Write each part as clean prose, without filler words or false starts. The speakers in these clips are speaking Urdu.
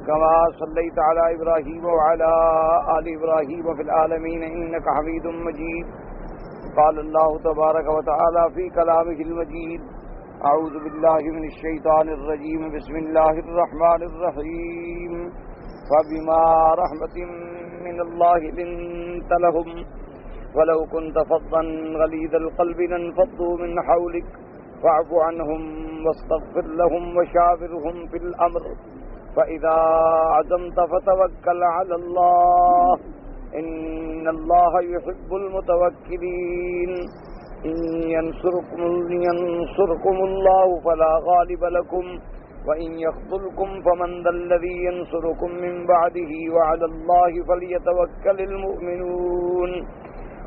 كما صليت على إبراهيم وعلى آل إبراهيم في العالمين إنك حميد مجيد. قال الله تبارك وتعالى في كلامه المجيد: أعوذ بالله من الشيطان الرجيم. بسم الله الرحمن الرحيم. فبما رحمة من الله لنت لهم ولو كنت فظا غليظ القلب لانفضوا من حولك فاعف عنهم واستغفر لهم وشاورهم في الأمر فإذا عزمت فتوكل على الله إن الله يحب المتوكلين. إن ينصركم الله فلا غالب لكم وإن يخذلكم فمن ذا الذي ينصركم من بعده وعلى الله فليتوكل المؤمنون.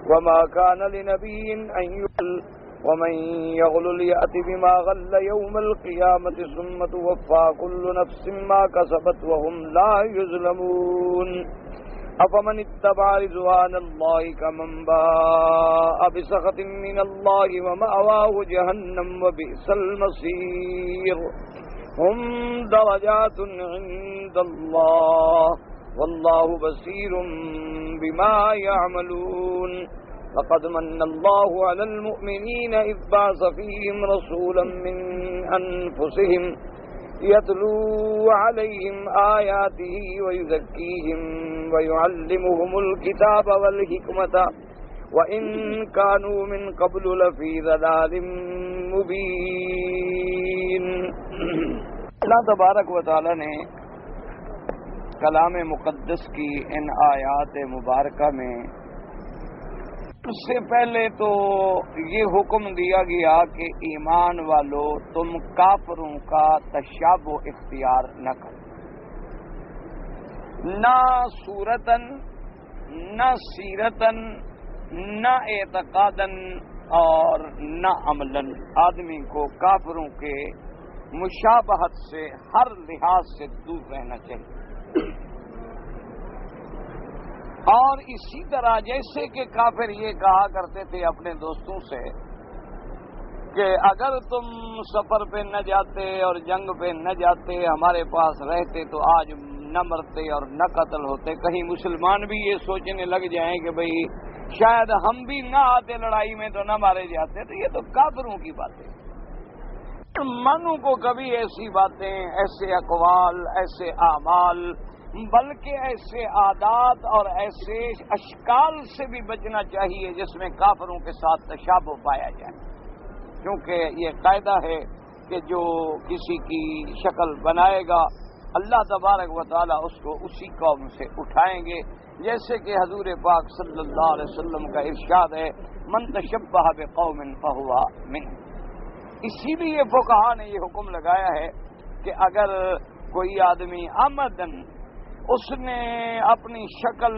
وما كان لنبي أن يغل ومن يغلل يأت بما غل يوم القيامة ثم توفى كل نفس ما كسبت وهم لا يظلمون. أفمن اتبع رضوان الله كمن باء بسخط من الله ومأواه جهنم وبئس المصير. هم درجات عند الله والله بصير بما يعملون. لقد من الله على المؤمنين إذ بعث فيهم رسولا من أنفسهم يتلو عليهم آياته ويزكيهم ويعلمهم الكتاب والحكمة وإن كانوا من قبل لفي ضلال مبين. اللہ تبارک و تعالی نے کلام مقدس کی ان آیات مبارکہ میں اس سے پہلے تو یہ حکم دیا گیا کہ ایمان والو تم کافروں کا تشابہ اختیار نہ کرو، نہ صورتاً نہ سیرتاً نہ اعتقاداً اور نہ عملاً آدمی کو کافروں کے مشابہت سے ہر لحاظ سے دور رہنا چاہیے. اور اسی طرح جیسے کہ کافر یہ کہا کرتے تھے اپنے دوستوں سے کہ اگر تم سفر پہ نہ جاتے اور جنگ پہ نہ جاتے، ہمارے پاس رہتے تو آج نہ مرتے اور نہ قتل ہوتے. کہیں مسلمان بھی یہ سوچنے لگ جائیں کہ بھئی شاید ہم بھی نہ آتے لڑائی میں تو نہ مارے جاتے. تو یہ تو کافروں کی باتیں. منوں کو کبھی ایسی باتیں، ایسے اقوال، ایسے اعمال، بلکہ ایسے عادات اور ایسے اشکال سے بھی بچنا چاہیے جس میں کافروں کے ساتھ تشابہ پایا جائے، کیونکہ یہ قاعدہ ہے کہ جو کسی کی شکل بنائے گا اللہ تبارک و تعالی اس کو اسی قوم سے اٹھائیں گے. جیسے کہ حضور پاک صلی اللہ علیہ وسلم کا ارشاد ہے: من تشبہ بقوم فہو منہ. اسی لیے فقہا نے یہ حکم لگایا ہے کہ اگر کوئی آدمی عمدن اس نے اپنی شکل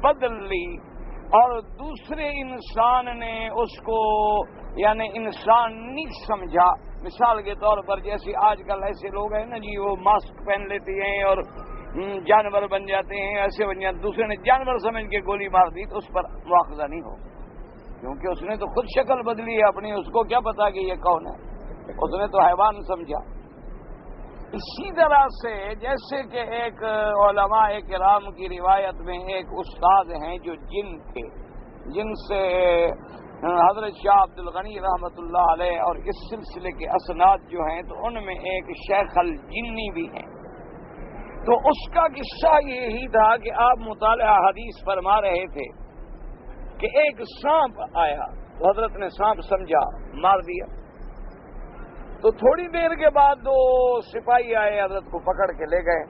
بدل لی اور دوسرے انسان نے اس کو یعنی انسان نہیں سمجھا، مثال کے طور پر جیسے آج کل ایسے لوگ ہیں نا جی، وہ ماسک پہن لیتے ہیں اور جانور بن جاتے ہیں، ایسے بن جاتے، دوسرے نے جانور سمجھ کے گولی مار دی تو اس پر مواخذہ نہیں ہو، کیونکہ اس نے تو خود شکل بدلی ہے اپنی، اس کو کیا پتا کہ یہ کون ہے، اس نے تو حیوان سمجھا. اسی طرح سے جیسے کہ ایک علماء کرام کی روایت میں ایک استاد ہیں جو جن تھے، جن سے حضرت شاہ عبد الغنی رحمۃ اللہ علیہ اور اس سلسلے کے اسناد جو ہیں تو ان میں ایک شیخ الجنی بھی ہیں. تو اس کا قصہ یہی تھا کہ آپ مطالعہ حدیث فرما رہے تھے کہ ایک سانپ آیا تو حضرت نے سانپ سمجھا، مار دیا. تو تھوڑی دیر کے بعد دو سپاہی آئے، حضرت کو پکڑ کے لے گئے.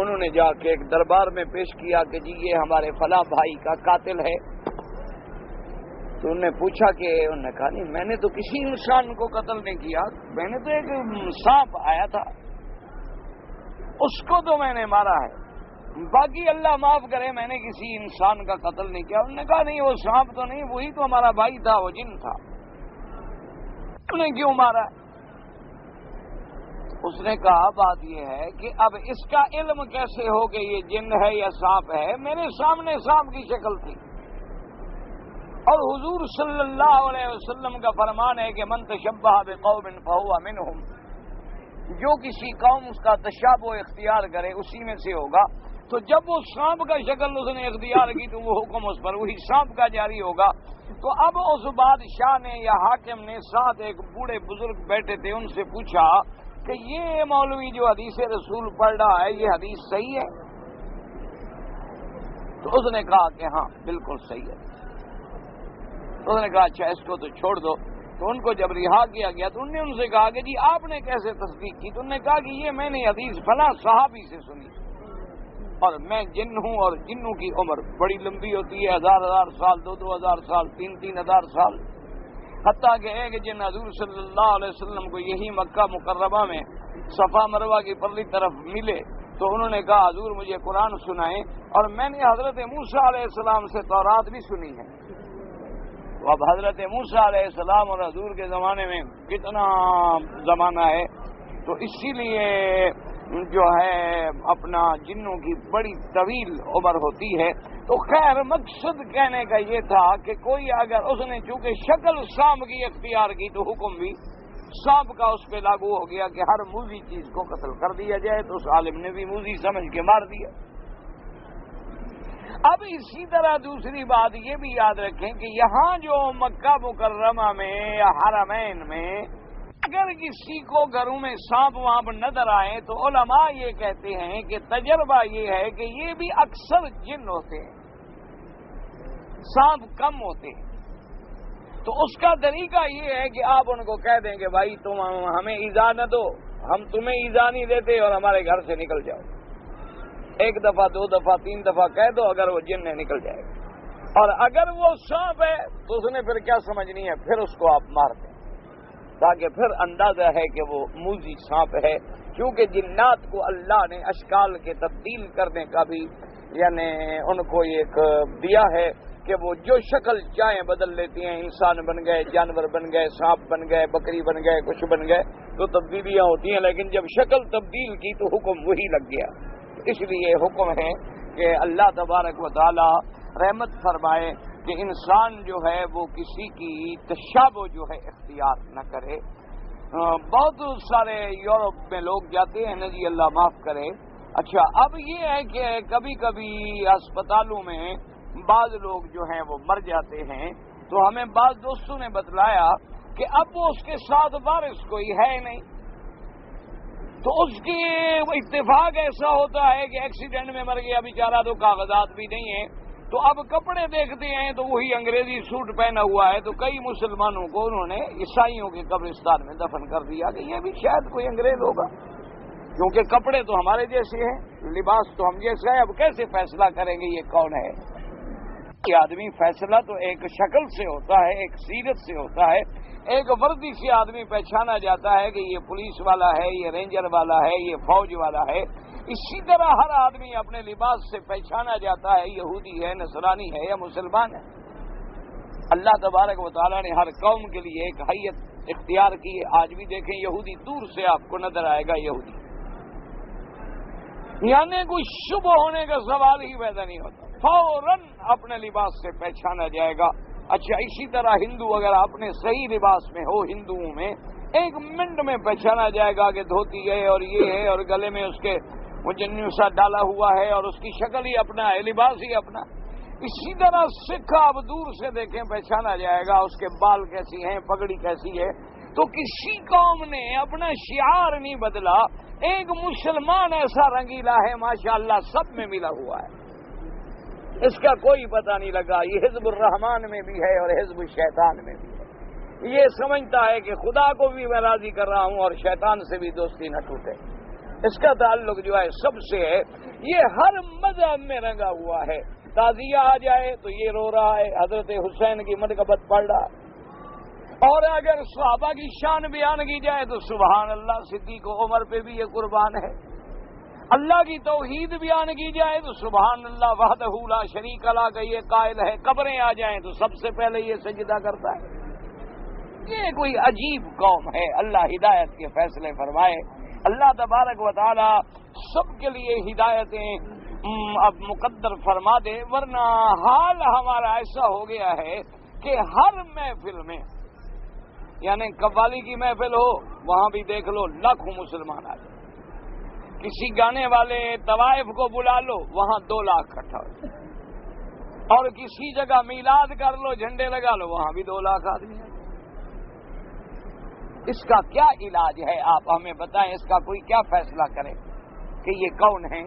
انہوں نے جا کے ایک دربار میں پیش کیا کہ جی یہ ہمارے فلاں بھائی کا قاتل ہے. تو انہوں نے پوچھا کہ انہوں نے کہا نہیں، میں نے تو کسی انسان کو قتل نہیں کیا، میں نے تو ایک سانپ آیا تھا اس کو تو میں نے مارا ہے، باقی اللہ معاف کرے میں نے کسی انسان کا قتل نہیں کیا. انہوں نے کہا نہیں وہ سانپ تو نہیں، وہی تو ہمارا بھائی تھا، وہ جن تھا. نے کیوں مارا؟ اس نے کہا بات یہ ہے کہ اب اس کا علم کیسے ہو کہ یہ جن ہے یا سانپ ہے؟ میرے سامنے سانپ کی شکل تھی، اور حضور صلی اللہ علیہ وسلم کا فرمان ہے کہ من تشبہ بقوم فہو منہم. جو کسی قوم اس کا تشابہ اختیار کرے اسی میں سے ہوگا. تو جب وہ سانپ کا شکل اس نے اختیار کی تو وہ حکم اس پر وہی سانپ کا جاری ہوگا. تو اب اس بادشاہ نے یا حاکم نے ساتھ ایک بوڑھے بزرگ بیٹھے تھے ان سے پوچھا کہ یہ مولوی جو حدیث رسول پڑھ رہا ہے یہ حدیث صحیح ہے؟ تو اس نے کہا کہ ہاں بالکل صحیح ہے. تو اس نے کہا اچھا اس کو تو چھوڑ دو. تو ان کو جب رہا کیا گیا تو انہوں نے ان سے کہا کہ جی آپ نے کیسے تصدیق کی؟ تو انہوں نے کہا کہ یہ میں نے حدیث فلاں صحابی سے سنی اور میں جن ہوں اور جنوں کی عمر بڑی لمبی ہوتی ہے, 1000 سال, 2000 سال, 3000 سال. حتیٰ کہ ایک جن حضور صلی اللہ علیہ وسلم کو یہی مکہ مکرمہ میں صفا مروہ کی پرلی طرف ملے تو انہوں نے کہا حضور مجھے قرآن سنائیں, اور میں نے حضرت موسیٰ علیہ السلام سے تورات بھی سنی ہے. تو اب حضرت موسیٰ علیہ السلام اور حضور کے زمانے میں کتنا زمانہ ہے, تو اسی لیے جو ہے اپنا جنوں کی بڑی طویل عمر ہوتی ہے. تو خیر مقصد کہنے کا یہ تھا کہ کوئی اگر اس نے چونکہ شکل سانپ کی اختیار کی تو حکم بھی سانپ کا اس پہ لاگو ہو گیا کہ ہر موذی چیز کو قتل کر دیا جائے. تو اس عالم نے بھی موذی سمجھ کے مار دیا. اب اسی طرح دوسری بات یہ بھی یاد رکھیں کہ یہاں جو مکہ مکرمہ میں یا حرمین میں اگر کسی کو گھروں میں سانپ وانپ نظر آئے تو علماء یہ کہتے ہیں کہ تجربہ یہ ہے کہ یہ بھی اکثر جن ہوتے ہیں, سانپ کم ہوتے ہیں. تو اس کا طریقہ یہ ہے کہ آپ ان کو کہہ دیں کہ بھائی تم ہمیں ایذا نہ دو, ہم تمہیں ایذا نہیں دیتے اور ہمارے گھر سے نکل جاؤ. ایک دفعہ 2 دفعہ 3 دفعہ کہہ دو, اگر وہ جن ہے نکل جائے گا. اور اگر وہ سانپ ہے تو اس نے پھر کیا سمجھنی ہے, پھر اس کو آپ مار دیں تاکہ پھر اندازہ ہے کہ وہ موذی سانپ ہے. کیونکہ جنات کو اللہ نے اشکال کے تبدیل کرنے کا بھی یعنی ان کو ایک دیا ہے کہ وہ جو شکل چاہیں بدل لیتی ہیں. انسان بن گئے, جانور بن گئے, سانپ بن گئے, بکری بن گئے, کچھ بن گئے, تو تبدیلیاں ہوتی ہیں. لیکن جب شکل تبدیل کی تو حکم وہی لگ گیا. اس لیے حکم ہے کہ اللہ تبارک و تعالی رحمت فرمائے کہ انسان جو ہے وہ کسی کی تشابہ جو ہے اختیار نہ کرے. بہت سارے یورپ میں لوگ جاتے ہیں نا جی, اللہ معاف کرے. اچھا اب یہ ہے کہ کبھی کبھی اسپتالوں میں بعض لوگ جو ہیں وہ مر جاتے ہیں, تو ہمیں بعض دوستوں نے بتلایا کہ اب وہ اس کے ساتھ وارث کوئی ہے نہیں. تو اس کی اتفاق ایسا ہوتا ہے کہ ایکسیڈنٹ میں مر گیا بیچارہ, تو کاغذات بھی نہیں ہیں. تو اب کپڑے دیکھتے ہیں تو وہی انگریزی سوٹ پہنا ہوا ہے. تو کئی مسلمانوں کو انہوں نے عیسائیوں کے قبرستان میں دفن کر دیا کہ یہ بھی شاید کوئی انگریز ہوگا, کیونکہ کپڑے تو ہمارے جیسے ہیں, لباس تو ہم جیسے ہیں. اب کیسے فیصلہ کریں گے یہ کون ہے؟ کہ آدمی فیصلہ تو ایک شکل سے ہوتا ہے, ایک سیرت سے ہوتا ہے, ایک وردی سے آدمی پہچانا جاتا ہے کہ یہ پولیس والا ہے, یہ رینجر والا ہے, یہ فوج والا ہے. اسی طرح ہر آدمی اپنے لباس سے پہچانا جاتا ہے یہودی ہے, نصرانی ہے یا مسلمان ہے. اللہ تبارک و تعالیٰ نے ہر قوم کے لیے ایک حیت اختیار کی ہے. آج بھی دیکھیں یہودی دور سے آپ کو نظر آئے گا یہودی, یعنی کوئی شبہ ہونے کا سوال ہی پیدا نہیں ہوتا, فوراً اپنے لباس سے پہچانا جائے گا. اچھا اسی طرح ہندو اگر اپنے صحیح لباس میں ہو, ہندوؤں میں ایک منٹ میں پہچانا جائے گا کہ دھوتی ہے اور یہ ہے اور گلے میں اس کے وہ جنیو سا ڈالا ہوا ہے اور اس کی شکل ہی اپنا ہے, لباس ہی اپنا. اسی طرح سکھ آپ دور سے دیکھیں پہچانا جائے گا, اس کے بال کیسی ہیں, پگڑی کیسی ہے. تو کسی قوم نے اپنا شعار نہیں بدلا. ایک مسلمان ایسا رنگیلا ہے ماشاءاللہ سب میں ملا ہوا ہے, اس کا کوئی پتہ نہیں لگا. یہ حزب الرحمان میں بھی ہے اور حزب الشیطان میں بھی ہے. یہ سمجھتا ہے کہ خدا کو بھی میں راضی کر رہا ہوں اور شیطان سے بھی دوستی نہ ٹوٹے. اس کا تعلق جو ہے سب سے ہے. یہ ہر مذہب میں رنگا ہوا ہے. تعزیہ آ جائے تو یہ رو رہا ہے, حضرت حسین کی منقبت پڑھ رہا, اور اگر صحابہ کی شان بیان کی جائے تو سبحان اللہ صدیق و عمر پہ بھی یہ قربان ہے. اللہ کی توحید بیان کی جائے تو سبحان اللہ وحدہ لا شریک لا کا یہ قائل ہے. قبریں آ جائیں تو سب سے پہلے یہ سجدہ کرتا ہے. یہ کوئی عجیب قوم ہے. اللہ ہدایت کے فیصلے فرمائے. اللہ تبارک و تعالی سب کے لیے ہدایتیں اب مقدر فرما دے, ورنہ حال ہمارا ایسا ہو گیا ہے کہ ہر محفل میں یعنی قوالی کی محفل ہو وہاں بھی دیکھ لو لاکھوں مسلمان آ جائیں، کسی گانے والے طوائف کو بلا لو وہاں 2 لاکھ اکٹھا ہو جائے، اور کسی جگہ میلاد کر لو جھنڈے لگا لو وہاں بھی 2 لاکھ آدمی ہیں۔ اس کا کیا علاج ہے؟ آپ ہمیں بتائیں، اس کا کوئی کیا فیصلہ کرے کہ یہ کون ہیں؟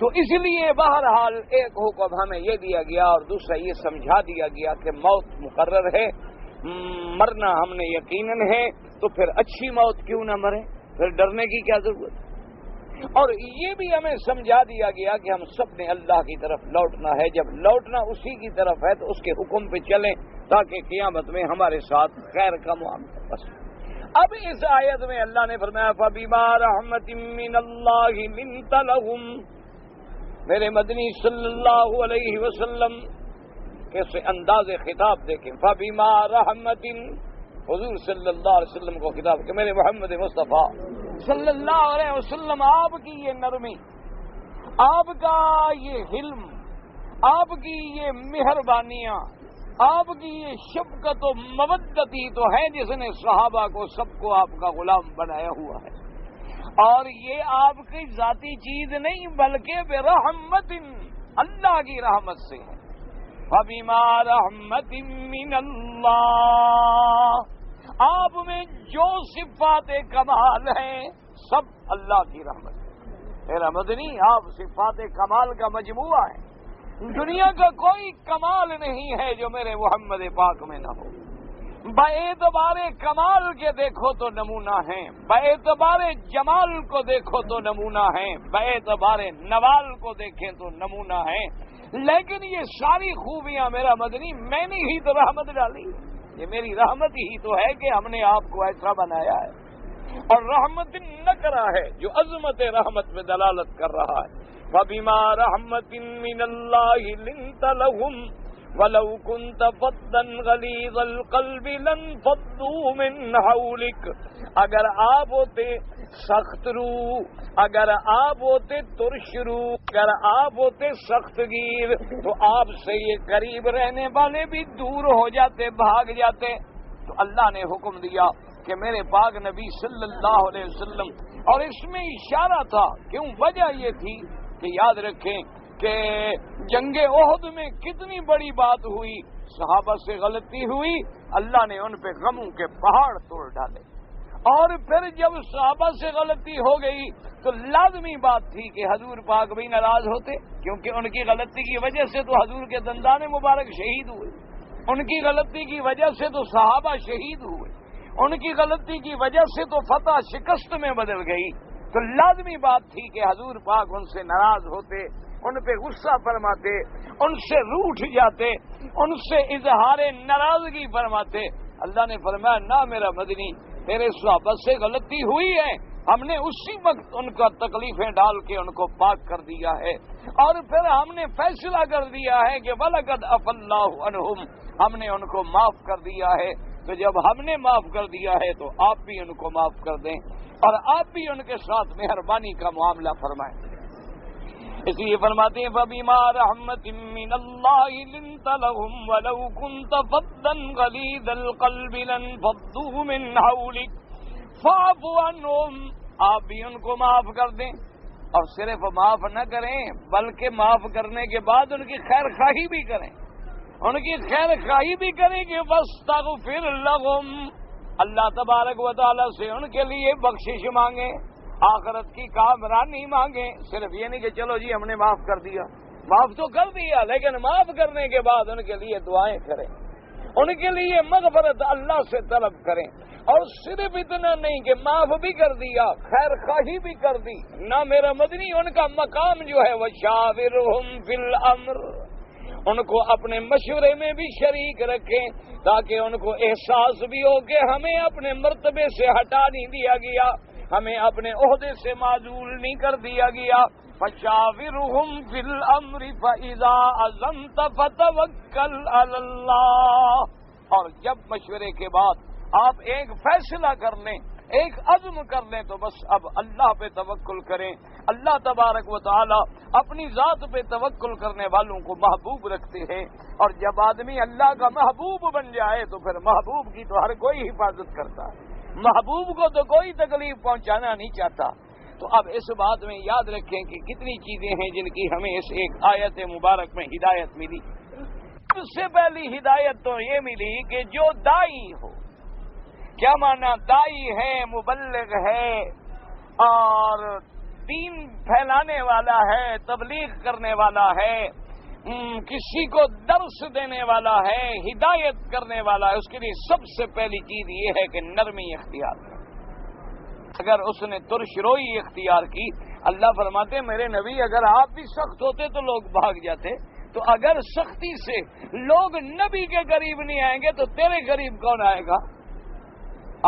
تو اس لیے بہرحال ایک حکم ہمیں یہ دیا گیا اور دوسرا یہ سمجھا دیا گیا کہ موت مقرر ہے، مرنا ہم نے یقیناً ہے، تو پھر اچھی موت کیوں نہ مرے، پھر ڈرنے کی کیا ضرورت؟ اور یہ بھی ہمیں سمجھا دیا گیا کہ ہم سب نے اللہ کی طرف لوٹنا ہے، جب لوٹنا اسی کی طرف ہے تو اس کے حکم پہ چلیں تاکہ قیامت میں ہمارے ساتھ خیر کا معاملہ بس۔ اب اس آیت میں اللہ نے فرمایا فَبِمَا رَحْمَةٍ مِّنَ اللَّهِ لِنتَ لَهُمْ، میرے مدنی صلی اللہ علیہ وسلم کیسے انداز خطاب دیکھیں، فَبِمَا رَحْمَةٍ، حضور صلی اللہ علیہ وسلم کو خطاب کہ میرے محمد مصطفیٰ صلی اللہ علیہ وسلم، آپ کی یہ نرمی، آپ کا یہ حلم، آپ کی یہ مہربانیاں، آپ کی یہ شفقت و مودت ہی تو ہے جس نے صحابہ کو سب کو آپ کا غلام بنایا ہوا ہے، اور یہ آپ کی ذاتی چیز نہیں بلکہ برحمت، اللہ کی رحمت سے ہے۔ فَبِمَا رَحْمَةٍ مِّنَ اللَّهِ، آپ میں جو صفات کمال ہیں سب اللہ کی رحمت ہے۔ میرا مدنی، آپ صفات کمال کا مجموعہ ہے، دنیا کا کوئی کمال نہیں ہے جو میرے محمد پاک میں نہ ہو۔ باعتبار کمال کے دیکھو تو نمونہ ہیں، باعتبار جمال کو دیکھو تو نمونہ ہیں، باعتبار نوال کو دیکھیں تو نمونہ ہیں، لیکن یہ ساری خوبیاں میرا مدنی میں نے ہی تو رحمت ڈالی، یہ میری رحمت ہی تو ہے کہ ہم نے آپ کو ایسا بنایا ہے، اور رحمت نہ کرا ہے جو عظمت رحمت میں دلالت کر رہا ہے۔ فَبِمَا رَحْمَةٍ مِّنَ اللَّهِ لِنتَ لَهُمْ وَلَوْ كُنْتَ فَظًّا غَلِيظَ الْقَلْبِ لَانفَضُّوا مِنْ حَوْلِكَ، اگر آپ ہوتے سخت روح، اگر آپ ہوتے ترش روح، اگر آپ ہوتے سخت گیر تو آپ سے یہ قریب رہنے والے بھی دور ہو جاتے، بھاگ جاتے۔ تو اللہ نے حکم دیا کہ میرے پاک نبی صلی اللہ علیہ وسلم، اور اس میں اشارہ تھا، کیوں وجہ یہ تھی کہ یاد رکھیں کہ جنگ احد میں کتنی بڑی بات ہوئی، صحابہ سے غلطی ہوئی، اللہ نے ان پہ غموں کے پہاڑ توڑ ڈالے، اور پھر جب صحابہ سے غلطی ہو گئی تو لازمی بات تھی کہ حضور پاک بھی ناراض ہوتے، کیونکہ ان کی غلطی کی وجہ سے تو حضور کے دندان مبارک شہید ہوئے، ان کی غلطی کی وجہ سے تو صحابہ شہید ہوئے، ان کی غلطی کی وجہ سے تو فتح شکست میں بدل گئی، تو لازمی بات تھی کہ حضور پاک ان سے ناراض ہوتے، ان پہ غصہ فرماتے، ان سے روٹھ جاتے، ان سے اظہار ناراضگی فرماتے۔ اللہ نے فرمایا نہ میرا مدنی، تیرے صحابہ سے غلطی ہوئی ہے، ہم نے اسی وقت ان کا تکلیفیں ڈال کے ان کو پاک کر دیا ہے، اور پھر ہم نے فیصلہ کر دیا ہے کہ وَلَقَدْ عَفَا اللَّهُ عَنْهُمْ، ہم نے ان کو معاف کر دیا ہے۔ تو جب ہم نے معاف کر دیا ہے تو آپ بھی ان کو معاف کر دیں، اور آپ بھی ان کے ساتھ مہربانی کا معاملہ فرمائیں۔ اس لیے فرماتے ہیں فَبِمَا رَحْمَةٍ مِّنَ اللَّهِ لِنتَ لَهُمْ وَلَوْ كُنْتَ فَظًّا غَلِيظَ الْقَلْبِ لَانفَضُّوا مِنْ حَوْلِكَ فَاعْفُ عَنْهُمْ، آپ بھی ان کو معاف کر دیں، اور صرف معاف نہ کریں بلکہ معاف کرنے کے بعد ان کی خیر خواہی بھی کریں، ان کی خیر خواہی بھی کریں کہ وَاسْتَغْفِرْ لَهُمْ، اللہ تبارک و تعالیٰ سے ان کے لیے بخشش مانگیں، آخرت کی کامرانی مانگیں، صرف یہ نہیں کہ چلو جی ہم نے معاف کر دیا، معاف تو کر دیا لیکن معاف کرنے کے بعد ان کے لیے دعائیں کریں، ان کے لیے مغفرت اللہ سے طلب کریں، اور صرف اتنا نہیں کہ معاف بھی کر دیا، خیر خواہی بھی کر دی، نہ میرا مدنی ان کا مقام جو ہے وَشَاوِرْهُمْ فِي الْأَمْرِ، ان کو اپنے مشورے میں بھی شریک رکھیں تاکہ ان کو احساس بھی ہو کہ ہمیں اپنے مرتبے سے ہٹا نہیں دیا گیا، ہمیں اپنے عہدے سے معزول نہیں کر دیا گیا۔ فَشَاوِرْهُمْ فِي الْأَمْرِ فَإِذَا عَزَمْتَ فَتَوَكَّلْ عَلَى اللَّهِ، اور جب مشورے کے بعد آپ ایک فیصلہ کر لیں، ایک عزم کر لیں تو بس اب اللہ پہ توکل کریں. اللہ تبارک و تعالی اپنی ذات پہ توکل کرنے والوں کو محبوب رکھتے ہیں، اور جب آدمی اللہ کا محبوب بن جائے تو پھر محبوب کی تو ہر کوئی حفاظت کرتا ہے، محبوب کو تو کوئی تکلیف پہنچانا نہیں چاہتا. تو اب اس بات میں یاد رکھیں کہ کتنی چیزیں ہیں جن کی ہمیں اس ایک آیت مبارک میں ہدایت ملی. سب سے پہلی ہدایت تو یہ ملی کہ جو دائی ہو، کیا معنی؟ دائی ہے، مبلغ ہے، اور دین پھیلانے والا ہے، تبلیغ کرنے والا ہے، کسی کو درس دینے والا ہے، ہدایت کرنے والا ہے، اس کے لیے سب سے پہلی چیز یہ ہے کہ نرمی اختیار کرے. اگر اس نے ترش روئی اختیار کی، اللہ فرماتے میرے نبی اگر آپ بھی سخت ہوتے تو لوگ بھاگ جاتے، تو اگر سختی سے لوگ نبی کے قریب نہیں آئیں گے تو تیرے قریب کون آئے گا؟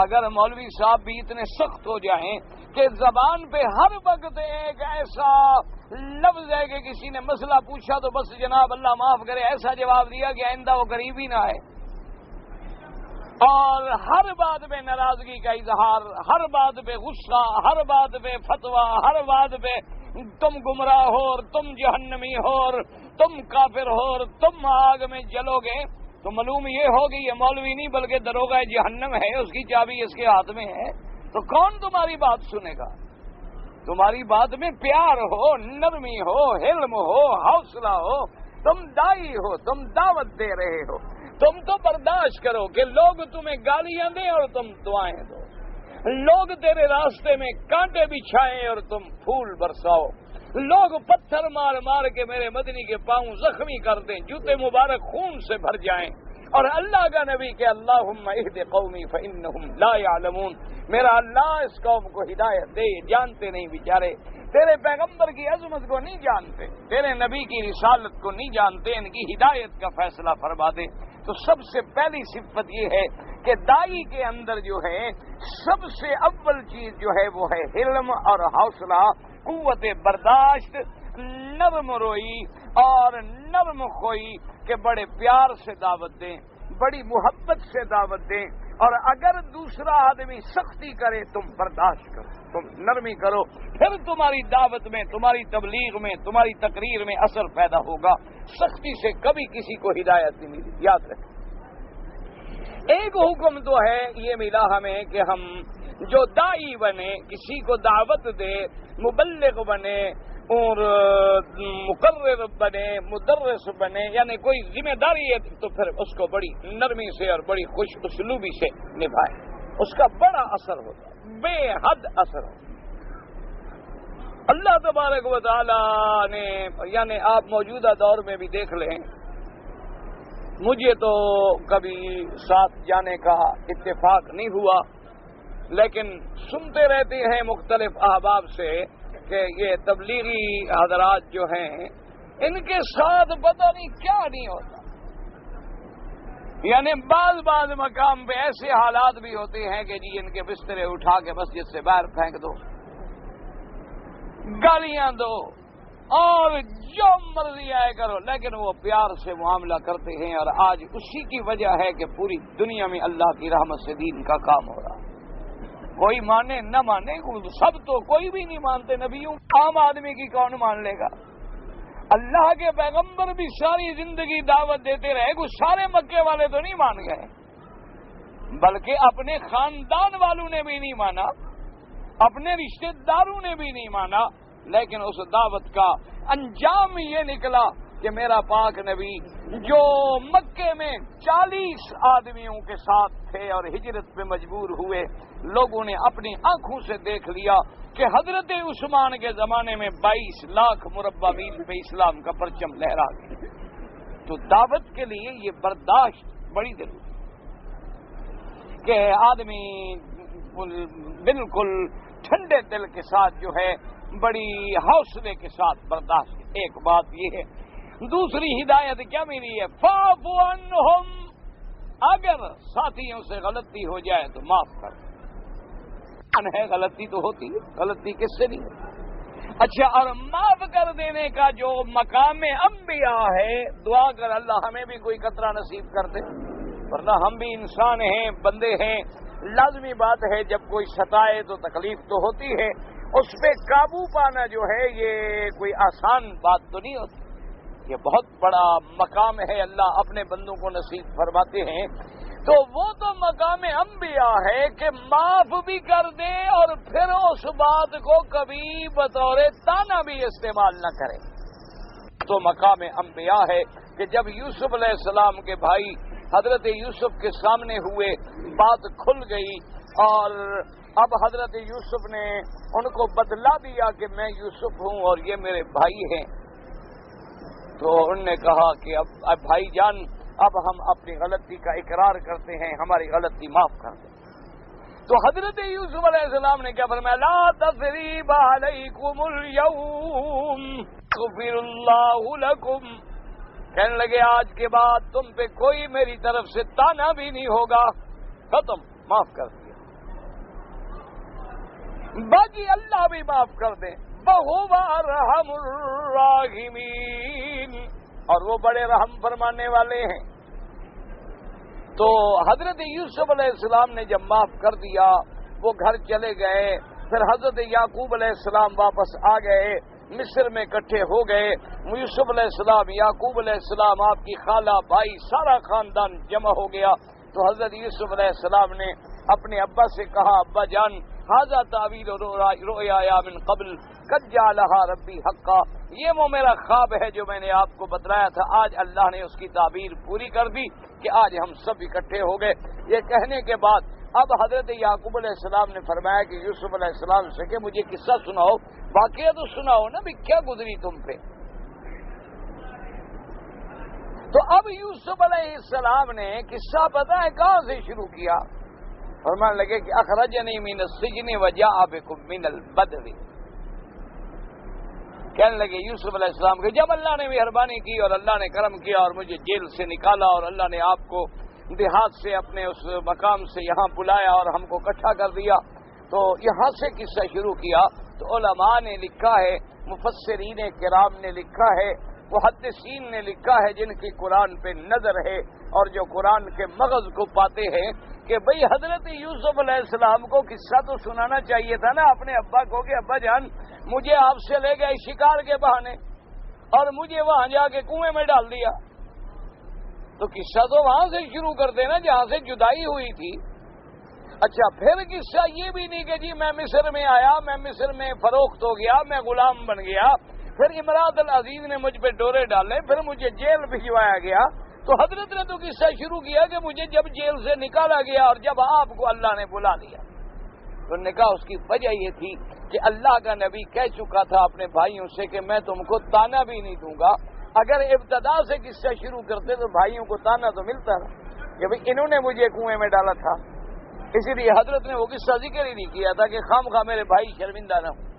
اگر مولوی صاحب بھی اتنے سخت ہو جائیں کہ زبان پہ ہر وقت ایک ایسا لفظ ہے کہ کسی نے مسئلہ پوچھا تو بس جناب اللہ معاف کرے ایسا جواب دیا کہ آئندہ وہ قریب ہی نہ آئے، اور ہر بات پہ ناراضگی کا اظہار، ہر بات پہ غصہ، ہر بات پہ فتویٰ، ہر بات پہ تم گمراہ ہو اور تم جہنمی ہو اور تم کافر ہو اور تم آگ میں جلو گے، تو معلوم یہ ہوگی یہ مولوی نہیں بلکہ دروغہ جہنم ہے، اس کی چابی اس کے ہاتھ میں ہے. تو کون تمہاری بات سنے گا؟ تمہاری بات میں پیار ہو، نرمی ہو، حلم ہو، حوصلہ ہو. تم دائی ہو، تم دعوت دے رہے ہو، تم تو برداشت کرو کہ لوگ تمہیں گالیاں دیں اور تم دعائیں دو، لوگ تیرے راستے میں کانٹے بچھائیں اور تم پھول برساؤ، لوگ پتھر مار مار کے میرے مدنی کے پاؤں زخمی کر دیں، جوتے مبارک خون سے بھر جائیں، اور اللہ کا نبی کہ اللہم اہد قومی فانہم لا یعلمون، میرا اللہ اس قوم کو ہدایت دے، جانتے نہیں بیچارے، تیرے پیغمبر کی عظمت کو نہیں جانتے، تیرے نبی کی رسالت کو نہیں جانتے، ان کی ہدایت کا فیصلہ فرما دے. تو سب سے پہلی صفت یہ ہے کہ دائی کے اندر جو ہے سب سے اول چیز جو ہے وہ ہے حلم اور حوصلہ، قوت برداشت، نرم روئی اور نرم خوئی، کہ بڑے پیار سے دعوت دیں، بڑی محبت سے دعوت دیں، اور اگر دوسرا آدمی سختی کرے تم برداشت کرو، تم نرمی کرو، پھر تمہاری دعوت میں، تمہاری تبلیغ میں، تمہاری تقریر میں اثر پیدا ہوگا. سختی سے کبھی کسی کو ہدایت نہیں ملی، یاد رکھیں. ایک حکم تو ہے یہ ملا ہمیں کہ ہم جو دائی بنے، کسی کو دعوت دے، مبلغ بنے اور مقرر بنے، مدرس بنے، یعنی کوئی ذمہ داری ہے تو پھر اس کو بڑی نرمی سے اور بڑی خوش اسلوبی سے نبھائے، اس کا بڑا اثر ہوتا ہے، بے حد اثر ہوتا ہے. اللہ تبارک و تعالی نے، یعنی آپ موجودہ دور میں بھی دیکھ لیں، مجھے تو کبھی ساتھ جانے کا اتفاق نہیں ہوا، لیکن سنتے رہتے ہیں مختلف احباب سے کہ یہ تبلیغی حضرات جو ہیں ان کے ساتھ پتہ نہیں کیا نہیں ہوتا، یعنی بعض مقام پہ ایسے حالات بھی ہوتے ہیں کہ جی ان کے بسترے اٹھا کے مسجد سے باہر پھینک دو، گالیاں دو اور جو مرضی آئے کرو، لیکن وہ پیار سے معاملہ کرتے ہیں، اور آج اسی کی وجہ ہے کہ پوری دنیا میں اللہ کی رحمت سے دین کا کام ہو رہا ہے. کوئی مانے نہ مانے، سب تو کوئی بھی نہیں مانتے نبیوں، عام آدمی کی کون مان لے گا؟ اللہ کے پیغمبر بھی ساری زندگی دعوت دیتے رہے، کچھ سارے مکے والے تو نہیں مان گئے، بلکہ اپنے خاندان والوں نے بھی نہیں مانا، اپنے رشتہ داروں نے بھی نہیں مانا، لیکن اس دعوت کا انجام یہ نکلا کہ میرا پاک نبی جو مکے میں 40 آدمیوں کے ساتھ تھے اور ہجرت پہ مجبور ہوئے، لوگوں نے اپنی آنکھوں سے دیکھ لیا کہ حضرت عثمان کے زمانے میں 22 لاکھ مربع میل پہ اسلام کا پرچم لہرا گیا. تو دعوت کے لیے یہ برداشت بڑی ضروری کہ آدمی بالکل ٹھنڈے دل کے ساتھ جو ہے بڑی حوصلے کے ساتھ برداشت. ایک بات یہ ہے. دوسری ہدایت کیا ملی ہے؟ فاعف عنہم، اگر ساتھیوں سے غلطی ہو جائے تو معاف کر. ہے غلطی تو ہوتی ہے، غلطی کس سے نہیں ہوتی. اچھا، اور معاف کر دینے کا جو مقام انبیاء ہے، دعا کر اللہ ہمیں بھی کوئی قطرہ نصیب کر دے، ورنہ ہم بھی انسان ہیں، بندے ہیں، لازمی بات ہے جب کوئی ستائے تو تکلیف تو ہوتی ہے، اس پہ قابو پانا جو ہے یہ کوئی آسان بات تو نہیں ہوتی، یہ بہت بڑا مقام ہے، اللہ اپنے بندوں کو نصیب فرماتے ہیں۔ تو وہ تو مقام انبیاء ہے کہ معاف بھی کر دے اور پھر اس بات کو کبھی بطور تانا بھی استعمال نہ کرے۔ تو مقام انبیاء ہے کہ جب یوسف علیہ السلام کے بھائی حضرت یوسف کے سامنے ہوئے، بات کھل گئی اور اب حضرت یوسف نے ان کو بتلا دیا کہ میں یوسف ہوں اور یہ میرے بھائی ہیں، تو انہوں نے کہا کہ اب بھائی جان اب ہم اپنی غلطی کا اقرار کرتے ہیں، ہماری غلطی معاف کر دیں۔ تو حضرت یوسف علیہ السلام نے کیا فرمایا؟ لا تثریب علیکم اليوم یغفر اللہ لکم، کہنے لگے آج کے بعد تم پہ کوئی میری طرف سے تانا بھی نہیں ہوگا، ختم، معاف کر دیا۔ باقی اللہ بھی معاف کر دے، بہوا ارحم الراحمین، اور وہ بڑے رحم فرمانے والے ہیں۔ تو حضرت یوسف علیہ السلام نے جب معاف کر دیا وہ گھر چلے گئے، پھر حضرت یعقوب علیہ السلام واپس آ گئے، مصر میں اکٹھے ہو گئے۔ یوسف علیہ السلام، یعقوب علیہ السلام، آپ کی خالہ، بھائی، سارا خاندان جمع ہو گیا۔ تو حضرت یوسف علیہ السلام نے اپنے ابا سے کہا، ابا جان ھذا تعویل رؤیا من قبل قد جعلھا ربی حقا، یہ وہ میرا خواب ہے جو میں نے آپ کو بتلایا تھا، آج اللہ نے اس کی تعبیر پوری کر دی کہ آج ہم سب اکٹھے ہو گئے۔ یہ کہنے کے بعد اب حضرت یعقوب علیہ السلام نے فرمایا کہ یوسف علیہ السلام سے کہ مجھے قصہ سناؤ، واقعہ تو سناؤ نا بھی کیا گزری تم پہ۔ تو اب یوسف علیہ السلام نے قصہ پتہ ہے کہاں سے شروع کیا؟ فرمانے لگے کہ اخرجنی من السجن وجاء بکم من البدو، کہنے لگے یوسف علیہ السلام کہ جب اللہ نے مہربانی کی اور اللہ نے کرم کیا اور مجھے جیل سے نکالا اور اللہ نے آپ کو دیہات سے اپنے اس مقام سے یہاں بلایا اور ہم کو اکٹھا کر دیا، تو یہاں سے قصہ شروع کیا۔ تو علماء نے لکھا ہے، مفسرین کرام نے لکھا ہے، محدثین نے لکھا ہے جن کی قرآن پہ نظر ہے اور جو قرآن کے مغز کو پاتے ہیں، کہ بھئی حضرت یوسف علیہ السلام کو قصہ تو سنانا چاہیے تھا نا اپنے ابا کو کہ ابا جان مجھے آپ سے لے گئے شکار کے بہانے اور مجھے وہاں جا کے کنویں میں ڈال دیا، تو قصہ تو وہاں سے شروع کر دینا جہاں سے جدائی ہوئی تھی۔ اچھا پھر قصہ یہ بھی نہیں کہ جی میں مصر میں آیا، میں مصر میں فروخت ہو گیا، میں غلام بن گیا، پھر امراۃ العزیز نے مجھ پہ ڈورے ڈالے، پھر مجھے جیل بھجوایا گیا۔ تو حضرت نے تو قصہ شروع کیا کہ مجھے جب جیل سے نکالا گیا اور جب آپ کو اللہ نے بلا لیا، تو نے کہا اس کی وجہ یہ تھی کہ اللہ کا نبی کہہ چکا تھا اپنے بھائیوں سے کہ میں تم کو تانا بھی نہیں دوں گا۔ اگر ابتدا سے قصہ شروع کرتے تو بھائیوں کو تانا تو ملتا نا کہ بھئی انہوں نے مجھے کنویں میں ڈالا تھا، اسی لیے حضرت نے وہ قصہ ذکر ہی نہیں کیا تھا کہ خام خواہ میرے بھائی شرمندہ نہ ہوں۔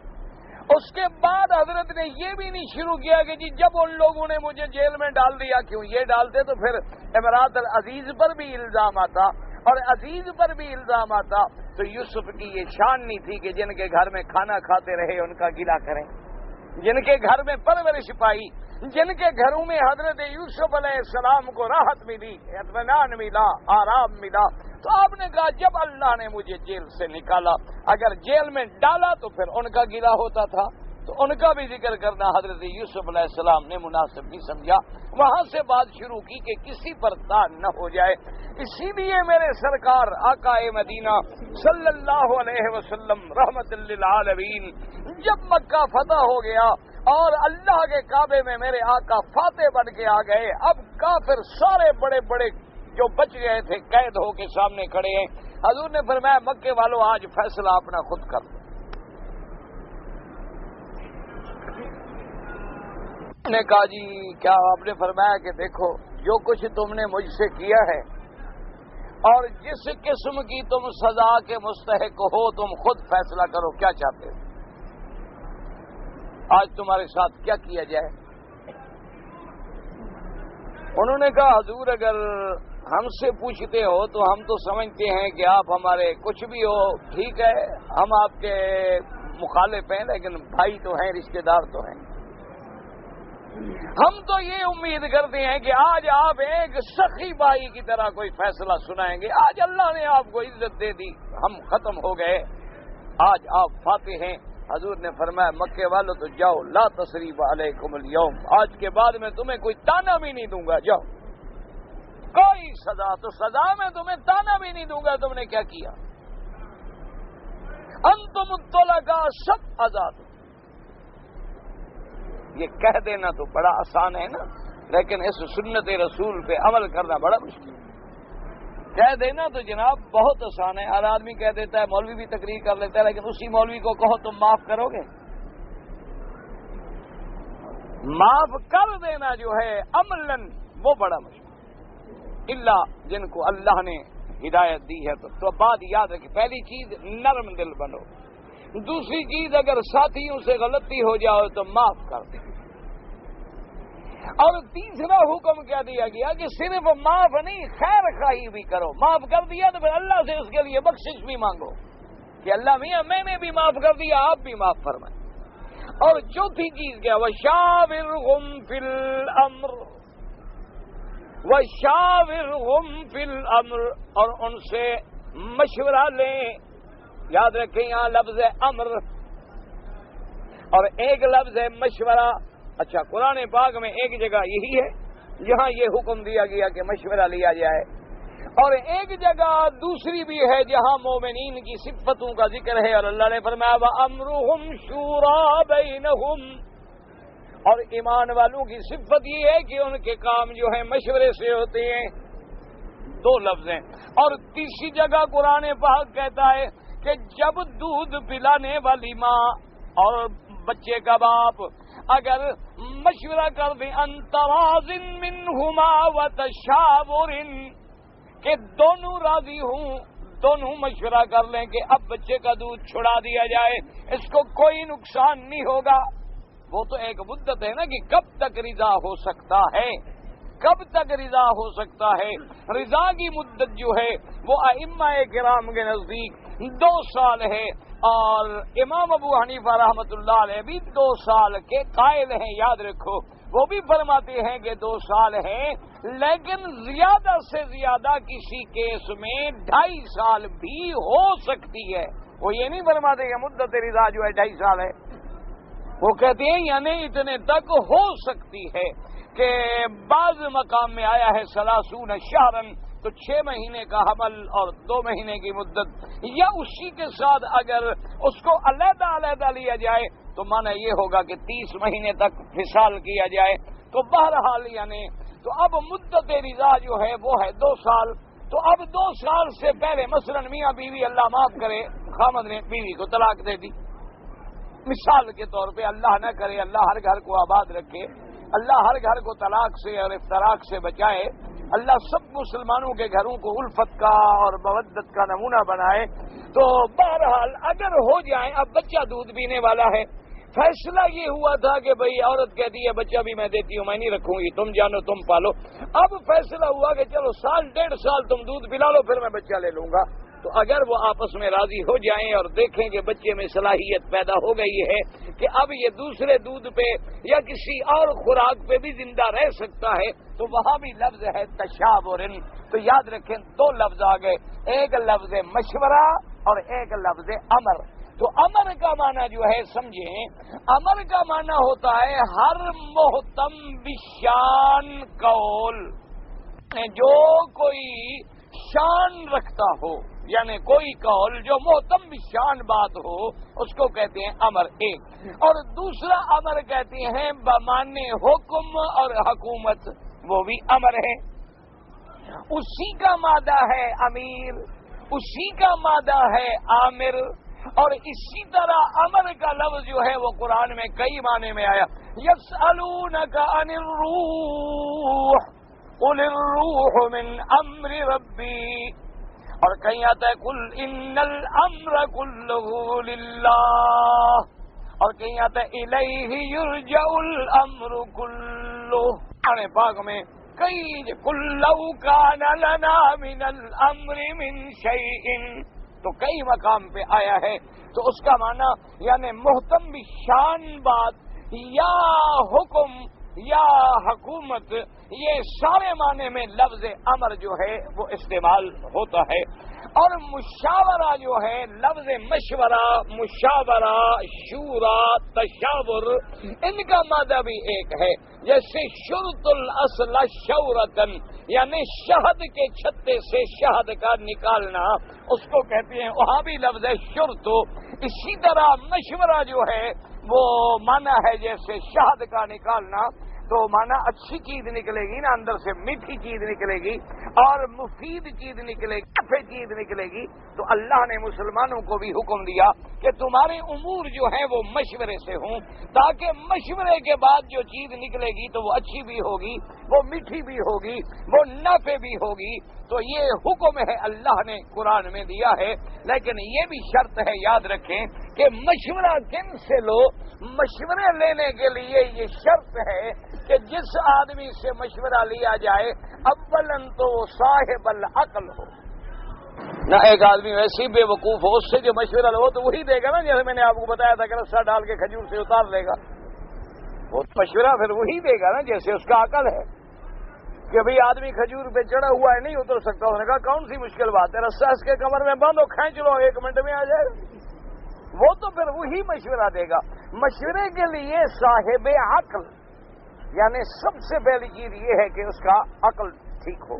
اس کے بعد حضرت نے یہ بھی نہیں شروع کیا کہ جی جب ان لوگوں نے مجھے جیل میں ڈال دیا، کیوں یہ ڈالتے تو پھر امراۃ العزیز پر بھی الزام آتا اور عزیز پر بھی الزام آتا، تو یوسف کی یہ شان نہیں تھی کہ جن کے گھر میں کھانا کھاتے رہے ان کا گلہ کریں، جن کے گھر میں پرورش پائی، جن کے گھروں میں حضرت یوسف علیہ السلام کو راحت ملی، اطمینان ملا، آرام ملا، تو آپ نے کہا جب اللہ نے مجھے جیل سے نکالا، اگر جیل میں ڈالا تو پھر ان کا گلہ ہوتا تھا، تو ان کا بھی ذکر کرنا حضرت یوسف علیہ السلام نے مناسب نہیں سمجھا۔ وہاں سے بات شروع کی کہ کسی پر تان نہ ہو جائے، اسی لیے میرے سرکار آقا مدینہ صلی اللہ علیہ وسلم رحمت للعالمین جب مکہ فتح ہو گیا اور اللہ کے کعبے میں میرے آقا فاتح بن کے آ گئے، اب کافر سارے بڑے بڑے جو بچ گئے تھے قید ہو کے سامنے کھڑے ہیں، حضور نے فرمایا مکے والوں آج فیصلہ اپنا خود کر لو۔ نے کہا جی کیا؟ آپ نے فرمایا کہ دیکھو جو کچھ تم نے مجھ سے کیا ہے اور جس قسم کی تم سزا کے مستحق ہو تم خود فیصلہ کرو، کیا چاہتے ہو؟ آج تمہارے ساتھ کیا کیا جائے؟ انہوں نے کہا حضور اگر ہم سے پوچھتے ہو تو ہم تو سمجھتے ہیں کہ آپ ہمارے کچھ بھی ہو ٹھیک ہے، ہم آپ کے مخالف ہیں، لیکن بھائی تو ہیں، رشتہ دار تو ہیں۔ ہم تو یہ امید کرتے ہیں کہ آج آپ ایک سخی بھائی کی طرح کوئی فیصلہ سنائیں گے. آج اللہ نے آپ کو عزت دے دی, ہم ختم ہو گئے, آج آپ فاتح ہیں. حضور نے فرمایا مکے والوں تو جاؤ, لا تثریب علیکم اليوم, آج کے بعد میں تمہیں کوئی تانا بھی نہیں دوں گا, جاؤ. کوئی سزا, تو سزا میں تمہیں تانا بھی نہیں دوں گا تم نے کیا کیا. انتم الطلقاء, سب آزاد. یہ کہہ دینا تو بڑا آسان ہے نا, لیکن اس سنت رسول پہ عمل کرنا بڑا مشکل ہے. کہہ دینا تو جناب بہت آسان ہے, ہر آدمی کہہ دیتا ہے, مولوی بھی تقریر کر لیتا ہے, لیکن اسی مولوی کو کہو تم معاف کرو گے. معاف کر دینا جو ہے عملاً وہ بڑا مشکل, اللہ جن کو اللہ نے ہدایت دی ہے. تو بات یاد رکھیں, پہلی چیز نرم دل بنو, دوسری چیز اگر ساتھیوں سے غلطی ہو جاؤ تو معاف کر دیں, اور تیسرا حکم کیا دیا گیا کہ صرف معاف نہیں خیر خواہی بھی کرو. معاف کر دیا تو پھر اللہ سے اس کے لیے بخشش بھی مانگو کہ اللہ میاں میں نے بھی معاف کر دیا, آپ بھی معاف فرمائیں. اور چوتھی چیز کیا, وَشَاوِرْهُمْ فِي الْأَمْرِ, وَشَاوِرْهُمْ فِي الْأَمْرِ, اور ان سے مشورہ لیں. یاد رکھیں یہاں لفظ ہے امر اور ایک لفظ ہے مشورہ. اچھا, قرآن پاک میں ایک جگہ یہی ہے جہاں یہ حکم دیا گیا کہ مشورہ لیا جائے, اور ایک جگہ دوسری بھی ہے جہاں مومنین کی صفتوں کا ذکر ہے, اور اللہ نے فرمایا وَأَمْرُهُمْ شُورَىٰ بَيْنَهُمْ, اور ایمان والوں کی صفت یہ ہے کہ ان کے کام جو ہیں مشورے سے ہوتے ہیں. دو لفظ ہیں. اور تیسری جگہ قرآن پاک کہتا ہے کہ جب دودھ پلانے والی ماں اور بچے کا باپ اگر مشورہ کر دیں انتواز منہما وتشاور, کہ دونوں راضی ہوں, دونوں مشورہ کر لیں کہ اب بچے کا دودھ چھڑا دیا جائے, اس کو کوئی نقصان نہیں ہوگا. وہ تو ایک مدت ہے نا کہ کب تک رضا ہو سکتا ہے, کب تک رضا ہو سکتا ہے. رضا کی مدت جو ہے وہ ائمہ کرام کے نزدیک 2 سال ہے, اور امام ابو حنیفہ رحمۃ اللہ علیہ بھی 2 سال کے قائل ہیں. یاد رکھو وہ بھی فرماتے ہیں کہ 2 سال ہیں, لیکن زیادہ سے زیادہ کسی کیس میں 2.5 سال بھی ہو سکتی ہے. وہ یہ نہیں فرماتے کہ مدت رضا جو ہے 2.5 سال ہے, وہ کہتے ہیں یعنی اتنے تک ہو سکتی ہے کہ بعض مقام میں آیا ہے 30 شہرن, تو 6 مہینے کا حمل اور 2 مہینے کی مدت, یا اسی کے ساتھ اگر اس کو علیحدہ علیحدہ لیا جائے تو معنی یہ ہوگا کہ 30 مہینے تک فصال کیا جائے. تو بہرحال یعنی تو اب مدت رضا جو ہے وہ ہے 2 سال. تو اب 2 سال سے پہلے مثلا میاں بیوی اللہ معاف کرے خامد نے بیوی کو طلاق دے دی, مثال کے طور پہ, اللہ نہ کرے, اللہ ہر گھر کو آباد رکھے, اللہ ہر گھر کو طلاق سے اور افتراق سے بچائے, اللہ سب مسلمانوں کے گھروں کو الفت کا اور مودت کا نمونہ بنائے. تو بہرحال اگر ہو جائیں, اب بچہ دودھ پینے والا ہے, فیصلہ یہ ہوا تھا کہ بھئی عورت کہتی ہے بچہ بھی میں دیتی ہوں, میں نہیں رکھوں گی, تم جانو تم پالو. اب فیصلہ ہوا کہ چلو 1.5 سال تم دودھ پلا لو, پھر میں بچہ لے لوں گا. تو اگر وہ آپس میں راضی ہو جائیں اور دیکھیں کہ بچے میں صلاحیت پیدا ہو گئی ہے کہ اب یہ دوسرے دودھ پہ یا کسی اور خوراک پہ بھی زندہ رہ سکتا ہے, تو وہاں بھی لفظ ہے تشاورن. تو یاد رکھیں 2 لفظ آ گئے, ایک لفظ مشورہ اور ایک لفظ امر. تو امر کا معنی جو ہے سمجھیں, امر کا معنی ہوتا ہے ہر محتم بشان قول, جو کوئی شان رکھتا ہو, یعنی کوئی قول جو محتم بشان بات ہو اس کو کہتے ہیں امر ایک. اور دوسرا امر کہتے ہیں بمانے حکم اور حکومت, وہ بھی امر ہے. اسی کا مادہ ہے امیر, اسی کا مادہ ہے عامر. اور اسی طرح امر کا لفظ جو ہے وہ قرآن میں کئی معنی میں آیا. یسألونک عن الروح قل الروح من امر ربی, اور کہیں آتا ہے قل ان الامر کلہ للہ, اور کہیں آتا ہے الیہ یرجع الامر کلہ. قرآن پاک میں کئی قل لو کان لنا من الامر من شیء, تو کئی مقام پہ آیا ہے. تو اس کا معنی یعنی محتم بشان بات یا حکم یا حکومت، یہ سارے معنی میں لفظ امر جو ہے وہ استعمال ہوتا ہے، اور مشاورہ جو ہے لفظ مشورہ، مشاورہ، شورا، تشاور، ان کا مادہ بھی ایک ہے۔ جیسے شرط الاصل شورتن، یعنی شہد کے چھتے سے شہد کا نکالنا، اس کو کہتے ہیں، وہاں بھی لفظ ہے شرط۔ اسی طرح مشورہ جو ہے وہ معنی ہے جیسے شہد کا نکالنا، تو مانا اچھی چیز نکلے گی نا، اندر سے میٹھی چیز نکلے گی اور مفید چیز نکلے گی، نفع چیز نکلے گی۔ تو اللہ نے مسلمانوں کو بھی حکم دیا کہ تمہارے امور جو ہیں وہ مشورے سے ہوں، تاکہ مشورے کے بعد جو چیز نکلے گی تو وہ اچھی بھی ہوگی، وہ میٹھی بھی ہوگی، وہ نافع بھی ہوگی۔ تو یہ حکم ہے اللہ نے قرآن میں دیا ہے، لیکن یہ بھی شرط ہے، یاد رکھیں کہ مشورہ کن سے لو؟ مشورے لینے کے لیے یہ شرط ہے کہ جس آدمی سے مشورہ لیا جائے اولاً تو صاحب العقل ہو، نہ ایک آدمی ویسے ہی بے وقوف ہو، اس سے جو مشورہ لو تو وہی دے گا نا، جیسے میں نے آپ کو بتایا تھا کہ رسہ ڈال کے کھجور سے اتار لے گا، وہ مشورہ پھر وہی دے گا نا جیسے اس کا عقل ہے کہ بھئی آدمی کھجور پہ چڑھا ہوا ہے، نہیں اتر سکتا، اس نے کہا کون سی مشکل بات ہے، رسہ اس کے کمر میں باندھو، کھینچ لو، 1 منٹ میں آ جائے گا، وہ تو پھر وہی مشورہ دے گا۔ مشورے کے لیے صاحب عقل، یعنی سب سے پہلی چیز یہ ہے کہ اس کا عقل ٹھیک ہو،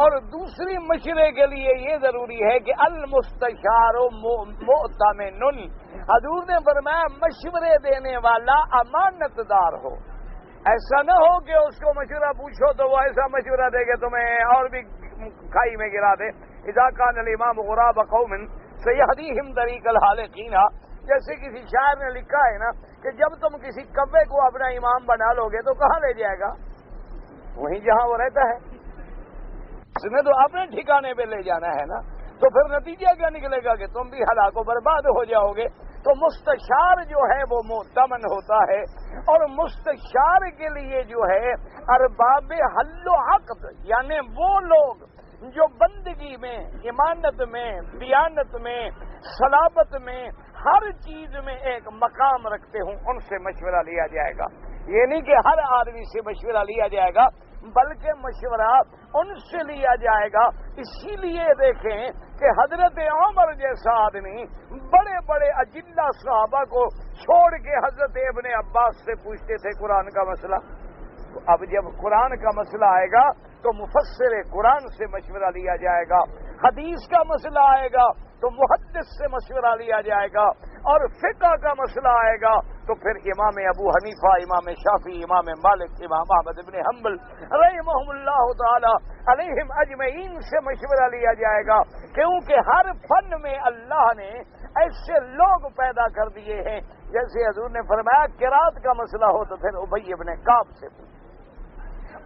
اور دوسری مشورے کے لیے یہ ضروری ہے کہ المستشار مؤتمن، حضور نے فرمایا مشورے دینے والا امانت دار ہو۔ ایسا نہ ہو کہ اس کو مشورہ پوچھو تو وہ ایسا مشورہ دے کہ تمہیں اور بھی کھائی میں گرا دے۔ اذا کان الامام غراب قوم سیہدیہم طریق الحالقین، جیسے کسی شاعر نے لکھا ہے نا کہ جب تم کسی کوے کو اپنا امام بنا لو گے تو کہاں لے جائے گا؟ وہیں جہاں وہ رہتا ہے، اس نے تو اپنے ٹھکانے پہ لے جانا ہے نا، تو پھر نتیجہ کیا نکلے گا کہ تم بھی ہلاک و برباد ہو جاؤ گے۔ تو مستشار جو ہے وہ مؤتمن ہوتا ہے، اور مستشار کے لیے جو ہے ارباب حل و عقد، یعنی وہ لوگ جو بندگی میں، امانت میں، دیانت میں، صلابت میں، ہر چیز میں ایک مقام رکھتے ہوں، ان سے مشورہ لیا جائے گا۔ یہ نہیں کہ ہر آدمی سے مشورہ لیا جائے گا، بلکہ مشورہ ان سے لیا جائے گا۔ اسی لیے دیکھیں کہ حضرت عمر جیسا آدمی بڑے بڑے اجلہ صحابہ کو چھوڑ کے حضرت ابن عباس سے پوچھتے تھے قرآن کا مسئلہ۔ تو اب جب قرآن کا مسئلہ آئے گا تو مفسر قرآن سے مشورہ لیا جائے گا، حدیث کا مسئلہ آئے گا تو محدث سے مشورہ لیا جائے گا، اور فقہ کا مسئلہ آئے گا تو پھر امام ابو حنیفہ، امام شافعی، امام مالک، امام احمد بن حنبل رحمہم اللہ تعالی علیہم اجمعین سے مشورہ لیا جائے گا، کیونکہ ہر فن میں اللہ نے ایسے لوگ پیدا کر دیے ہیں۔ جیسے حضور نے فرمایا قرات کا مسئلہ ہو تو پھر ابی ابن کعب سے پوچھو،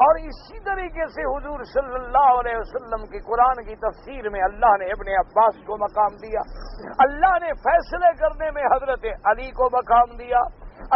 اور اسی طریقے سے حضور صلی اللہ علیہ وسلم کی قرآن کی تفسیر میں اللہ نے ابن عباس کو مقام دیا، اللہ نے فیصلے کرنے میں حضرت علی کو مقام دیا،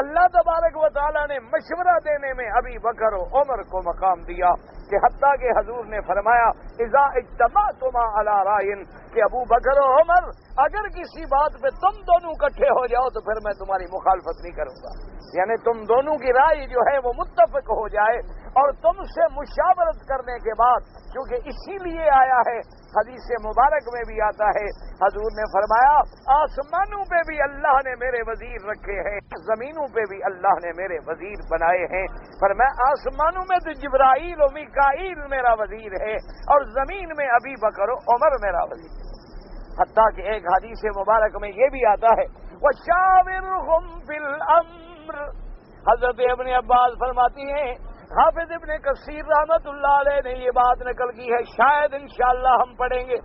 اللہ تبارک و تعالیٰ نے مشورہ دینے میں ابی بکر و عمر کو مقام دیا، کہ حتیٰ کہ حضور نے فرمایا اذا اجتمعتما علی رائن، کہ ابو بکر و عمر اگر کسی بات پہ تم دونوں اکٹھے ہو جاؤ تو پھر میں تمہاری مخالفت نہیں کروں گا، یعنی تم دونوں کی رائے جو ہے وہ متفق ہو جائے، اور تم سے مشاورت کرنے کے بعد، کیونکہ اسی لیے آیا ہے، حدیث مبارک میں بھی آتا ہے، حضور نے فرمایا آسمانوں پہ بھی اللہ نے میرے وزیر رکھے ہیں، زمینوں پہ بھی اللہ نے میرے وزیر بنائے ہیں، فرمایا آسمانوں میں تو جبرائیل و میکائیل میرا وزیر ہے، اور زمین میں ابی بکر و عمر میرا وزیر ہے۔ حتیٰ کہ ایک حدیث مبارک میں یہ بھی آتا ہے وَشَاوِرْهُمْ فِي الْأَمْرِ، حضرت ابن عباس فرماتی ہیں، حافظ ابن کثیر رحمت اللہ علیہ نے یہ بات نقل کی ہے، شاید انشاءاللہ ہم پڑھیں گے۔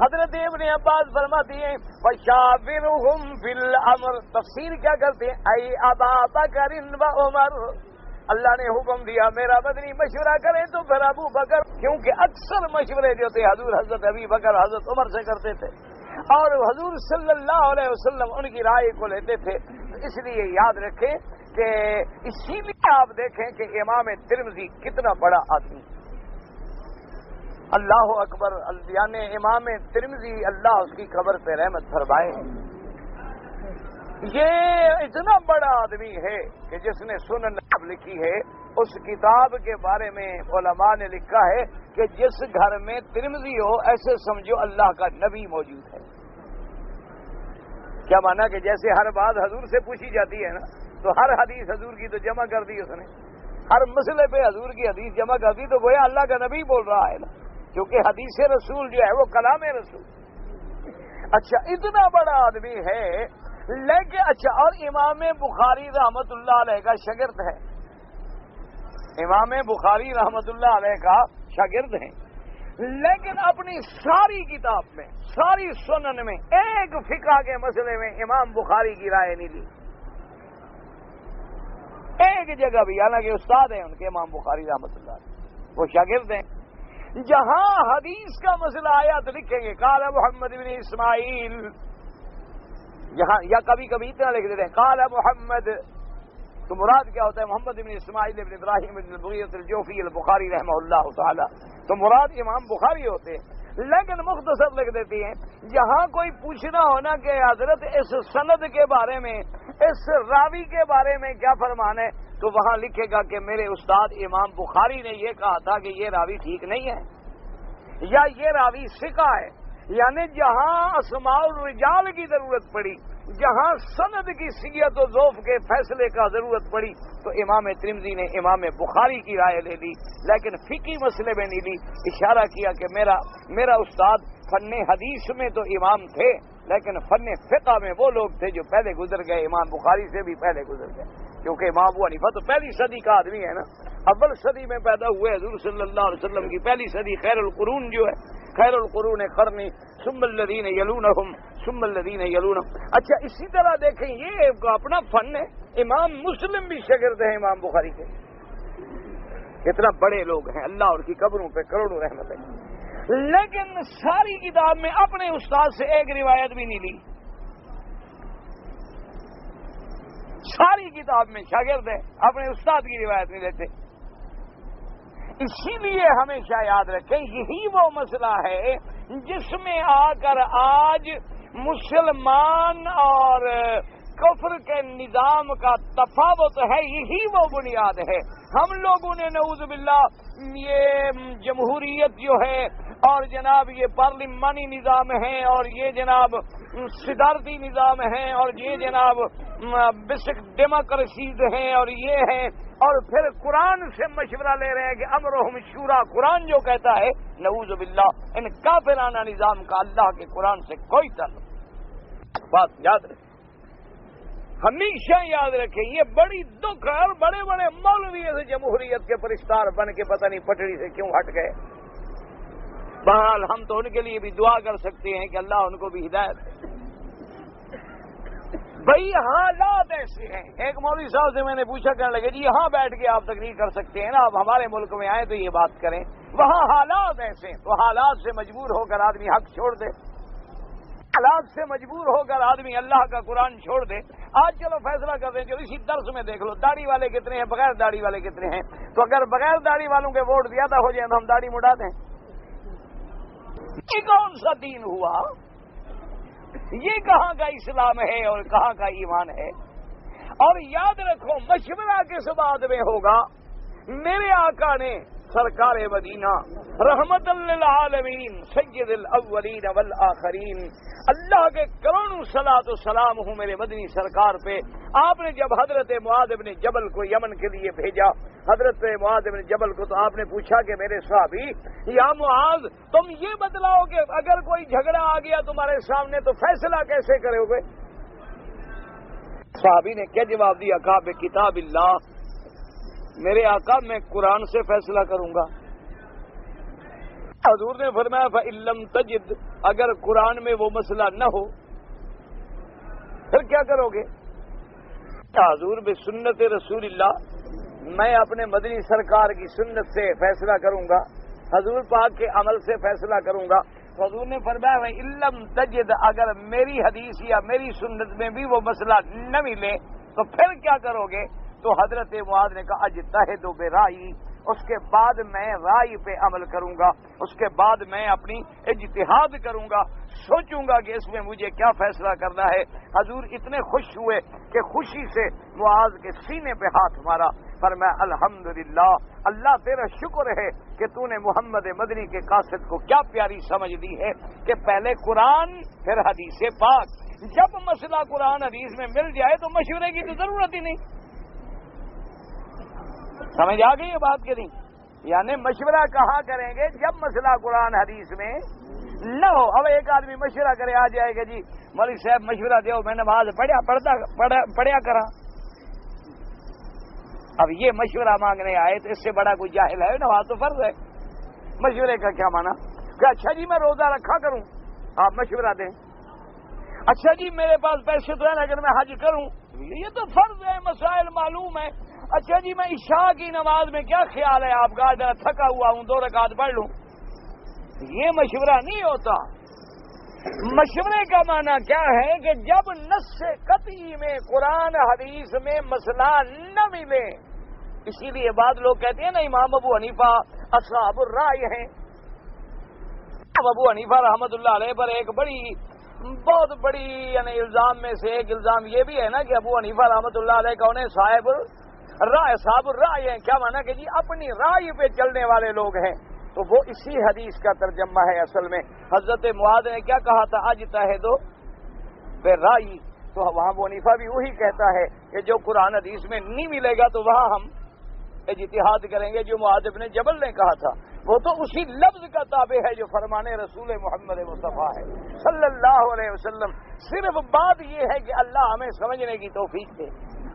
حضرت ابن عباس فرماتی ہیں وَشَاوِرْهُمْ فِي الْأَمْرِ، تفسیر کیا کرتے ہیں، اَيْ أَبَا بَكْرٍ وَعُمَرٍ، اللہ نے حکم دیا میرا مدنی مشورہ کرے تو پھر ابو بکر، کیونکہ اکثر مشورے جو تھے حضور حضرت ابی بکر حضرت عمر سے کرتے تھے، اور حضور صلی اللہ علیہ وسلم ان کی رائے کو لیتے تھے۔ اس لیے یاد رکھیں کہ اسی لیے آپ دیکھیں کہ امام ترمذی کتنا بڑا آدمی، اللہ اکبر، یعنی امام ترمذی اللہ اس کی قبر پہ رحمت فرمائے، یہ اتنا بڑا آدمی ہے کہ جس نے سنن کتاب لکھی ہے اس کتاب کے بارے میں علماء نے لکھا ہے کہ جس گھر میں ترمذی ہو ایسے سمجھو اللہ کا نبی موجود ہے۔ کیا مانا کہ جیسے ہر بات حضور سے پوچھی جاتی ہے نا، تو ہر حدیث حضور کی تو جمع کر دی اس نے، ہر مسئلے پہ حضور کی حدیث جمع کر دی، تو گویا اللہ کا نبی بول رہا ہے نا، کیونکہ حدیث رسول جو ہے وہ کلام رسول۔ اچھا اتنا بڑا آدمی ہے، لیکن اچھا اور امام بخاری رحمت اللہ علیہ کا شاگرد ہے، امام بخاری رحمت اللہ علیہ کا شاگرد ہیں، لیکن اپنی ساری کتاب میں، ساری سنن میں ایک فقہ کے مسئلے میں امام بخاری کی رائے نہیں لی، ایک جگہ بھی، حالانکہ استاد ہیں ان کے امام بخاری رحمت اللہ علیہ، وہ شاگرد ہیں۔ جہاں حدیث کا مسئلہ آیا تو لکھیں گے قال محمد بن اسماعیل، یہاں یا کبھی کبھی اتنا لکھ دیتے ہیں قال محمد، تو مراد کیا ہوتا ہے؟ محمد بن اسماعیل بن ابراہیم بن المغیرہ الجوفی البخاری رحمہ اللہ تعالی، تو مراد امام بخاری ہوتے ہیں، لیکن مختصر لکھ دیتی ہیں جہاں کوئی پوچھنا ہونا کہ حضرت اس سند کے بارے میں، اس راوی کے بارے میں کیا فرمان ہے، تو وہاں لکھے گا کہ میرے استاد امام بخاری نے یہ کہا تھا کہ یہ راوی ٹھیک نہیں ہے یا یہ راوی ثقہ ہے، یعنی جہاں اسماء الرجال کی ضرورت پڑی، جہاں سند کی صیغت و ضعف کے فیصلے کا ضرورت پڑی، تو امام ترمذی نے امام بخاری کی رائے لے لی، لیکن فقہی مسئلے میں نہیں لی۔ اشارہ کیا کہ میرا استاد فن حدیث میں تو امام تھے، لیکن فن فقہ میں وہ لوگ تھے جو پہلے گزر گئے، امام بخاری سے بھی پہلے گزر گئے، کیونکہ امام ابو حنیفہ تو پہلی صدی کا آدمی ہے نا، اول صدی میں پیدا ہوئے، حضور صلی اللہ علیہ وسلم کی پہلی صدی، خیر القرون جو ہے، خیر القرون قرنی ثم الذین یلونہم ثم الذین یلونہم۔ اچھا اسی طرح دیکھیں یہ اپنا فن ہے، امام مسلم بھی شاگرد ہیں امام بخاری کے، کتنا بڑے لوگ ہیں، اللہ ان کی قبروں پہ کروڑوں رحمت ہے، لیکن ساری کتاب میں اپنے استاد سے ایک روایت بھی نہیں لی، ساری کتاب میں شاگرد ہے، اپنے استاد کی روایت نہیں لیتے۔ اسی لیے ہمیشہ یاد رکھیں یہی وہ مسئلہ ہے جس میں آ کر آج مسلمان اور کفر کے نظام کا تفاوت ہے، یہی وہ بنیاد ہے۔ ہم لوگوں نے نعوذ باللہ یہ جمہوریت جو ہے اور جناب یہ پارلیمانی نظام ہے اور یہ جناب صدارتی نظام ہے اور یہ جناب بیسک ڈیموکریسیز ہیں اور یہ ہیں، اور پھر قرآن سے مشورہ لے رہے ہیں کہ امرہم شورا، قرآن جو کہتا ہے، نعوذ باللہ ان کافرانہ نظام کا اللہ کے قرآن سے کوئی تعلق۔ بات یاد رکھیں، ہمیشہ یاد رکھیں، یہ بڑی دکھ ہے، اور بڑے بڑے مولوی ایسے جمہوریت کے پرستار بن کے پتہ نہیں پٹڑی سے کیوں ہٹ گئے۔ بہرحال ہم تو ان کے لیے بھی دعا کر سکتے ہیں کہ اللہ ان کو بھی ہدایت دے۔ بھائی حالات ایسے ہیں، ایک مولوی صاحب سے میں نے پوچھا، کرنے لگے جی یہاں بیٹھ کے آپ تقریر کر سکتے ہیں نا، آپ ہمارے ملک میں آئے تو یہ بات کریں، وہاں حالات ایسے ہیں، تو حالات سے مجبور ہو کر آدمی حق چھوڑ دے، حالات سے مجبور ہو کر آدمی اللہ کا قرآن چھوڑ دے۔ آج چلو فیصلہ کر دیں، چلو اسی درس میں دیکھ لو داڑھی والے کتنے ہیں، بغیر داڑھی والے کتنے ہیں، تو اگر بغیر داڑھی والوں کے ووٹ زیادہ ہو جائیں تو ہم داڑھی مڑا دیں؟ یہ کون سا دین ہوا؟ یہ کہاں کا اسلام ہے اور کہاں کا ایمان ہے؟ اور یاد رکھو مشورہ کس بات میں ہوگا؟ میرے آقا نے سرکار مدینہ رحمت للعالمین سید الاولین والآخرین، اللہ کے کروڑوں صلاۃ و سلام ہوں میرے مدنی سرکار پہ، آپ نے جب حضرت معاذ بن جبل کو یمن کے لیے بھیجا، حضرت معاذ بن جبل کو، تو آپ نے پوچھا کہ میرے صحابی یا معاذ تم یہ بتلاؤ کہ اگر کوئی جھگڑا آ گیا تمہارے سامنے تو فیصلہ کیسے کرو گے؟ صحابی نے کیا جواب دیا؟ کہا بکتاب اللہ، میرے آقا میں قرآن سے فیصلہ کروں گا۔ حضور نے فرمایا فَإِن لَّمْ تَجِدْ، اگر قرآن میں وہ مسئلہ نہ ہو پھر کیا کرو گے؟ حضور بسنت رسول اللہ، میں اپنے مدنی سرکار کی سنت سے فیصلہ کروں گا، حضور پاک کے عمل سے فیصلہ کروں گا۔ حضور نے فرمایا فَإِن لَّمْ تَجِدْ، اگر میری حدیث یا میری سنت میں بھی وہ مسئلہ نہ ملے تو پھر کیا کرو گے؟ تو حضرت معاذ نے کہا اجتہد برائی، اس کے بعد میں رائے پہ عمل کروں گا، اس کے بعد میں اپنی اجتہاد کروں گا، سوچوں گا کہ اس میں مجھے کیا فیصلہ کرنا ہے۔ حضور اتنے خوش ہوئے کہ خوشی سے معاذ کے سینے پہ ہاتھ مارا، فرمایا الحمدللہ، اللہ تیرا شکر ہے کہ تو نے محمد مدنی کے قاصد کو کیا پیاری سمجھ دی ہے کہ پہلے قرآن پھر حدیث پاک۔ جب مسئلہ قرآن حدیث میں مل جائے تو مشورے کی تو ضرورت ہی نہیں۔ سمجھ آ گئی یہ بات کہ نہیں؟ یعنی مشورہ کہاں کریں گے جب مسئلہ قرآن حدیث میں نہ ہو۔ اب ایک آدمی مشورہ کرے آ جائے گا جی مولوی صاحب مشورہ دو، میں نماز پڑھیا کرا۔ اب یہ مشورہ مانگنے آئے تو اس سے بڑا کوئی جاہل ہے؟ نماز تو فرض ہے۔ مشورے کا کیا مانا کہ اچھا جی میں روزہ رکھا کروں، آپ مشورہ دیں۔ اچھا جی میرے پاس پیسے تو ہے لیکن میں حج کروں، یہ تو فرض ہے، مسائل معلوم ہے۔ اچھا جی میں عشاء کی نماز میں کیا خیال ہے آپ کا، تھکا ہوا ہوں 2 رکعت پڑھ لوں، یہ مشورہ نہیں ہوتا۔ مشورے کا معنی کیا ہے کہ جب نص قطعی میں قرآن حدیث میں مسئلہ نہ ملے، اسی لیے بعض لوگ کہتے ہیں نا امام ابو حنیفہ اصحاب الرائے ہیں۔ ابو حنیفہ رحمۃ اللہ علیہ پر ایک بہت بڑی یعنی الزام میں سے ایک الزام یہ بھی ہے نا کہ ابو حنیفہ رحمۃ اللہ علیہ کا انہیں صاحب الرائے ہیں۔ کیا مانا کہ جی اپنی رائے پہ چلنے والے لوگ ہیں، تو وہ اسی حدیث کا ترجمہ ہے اصل میں۔ حضرت معاذ نے کیا کہا تھا، اجتہدوا بالرأی، تو وہاں ابو حنیفہ بھی وہی کہتا ہے کہ جو قرآن حدیث میں نہیں ملے گا تو وہاں ہم اجتہاد کریں گے، جو معاذ بن جبل نے کہا تھا وہ تو اسی لفظ کا تابع ہے جو فرمان رسول محمد مصطفیٰ ہے صلی اللہ علیہ وسلم۔ صرف بات یہ ہے کہ اللہ ہمیں سمجھنے کی توفیق دے۔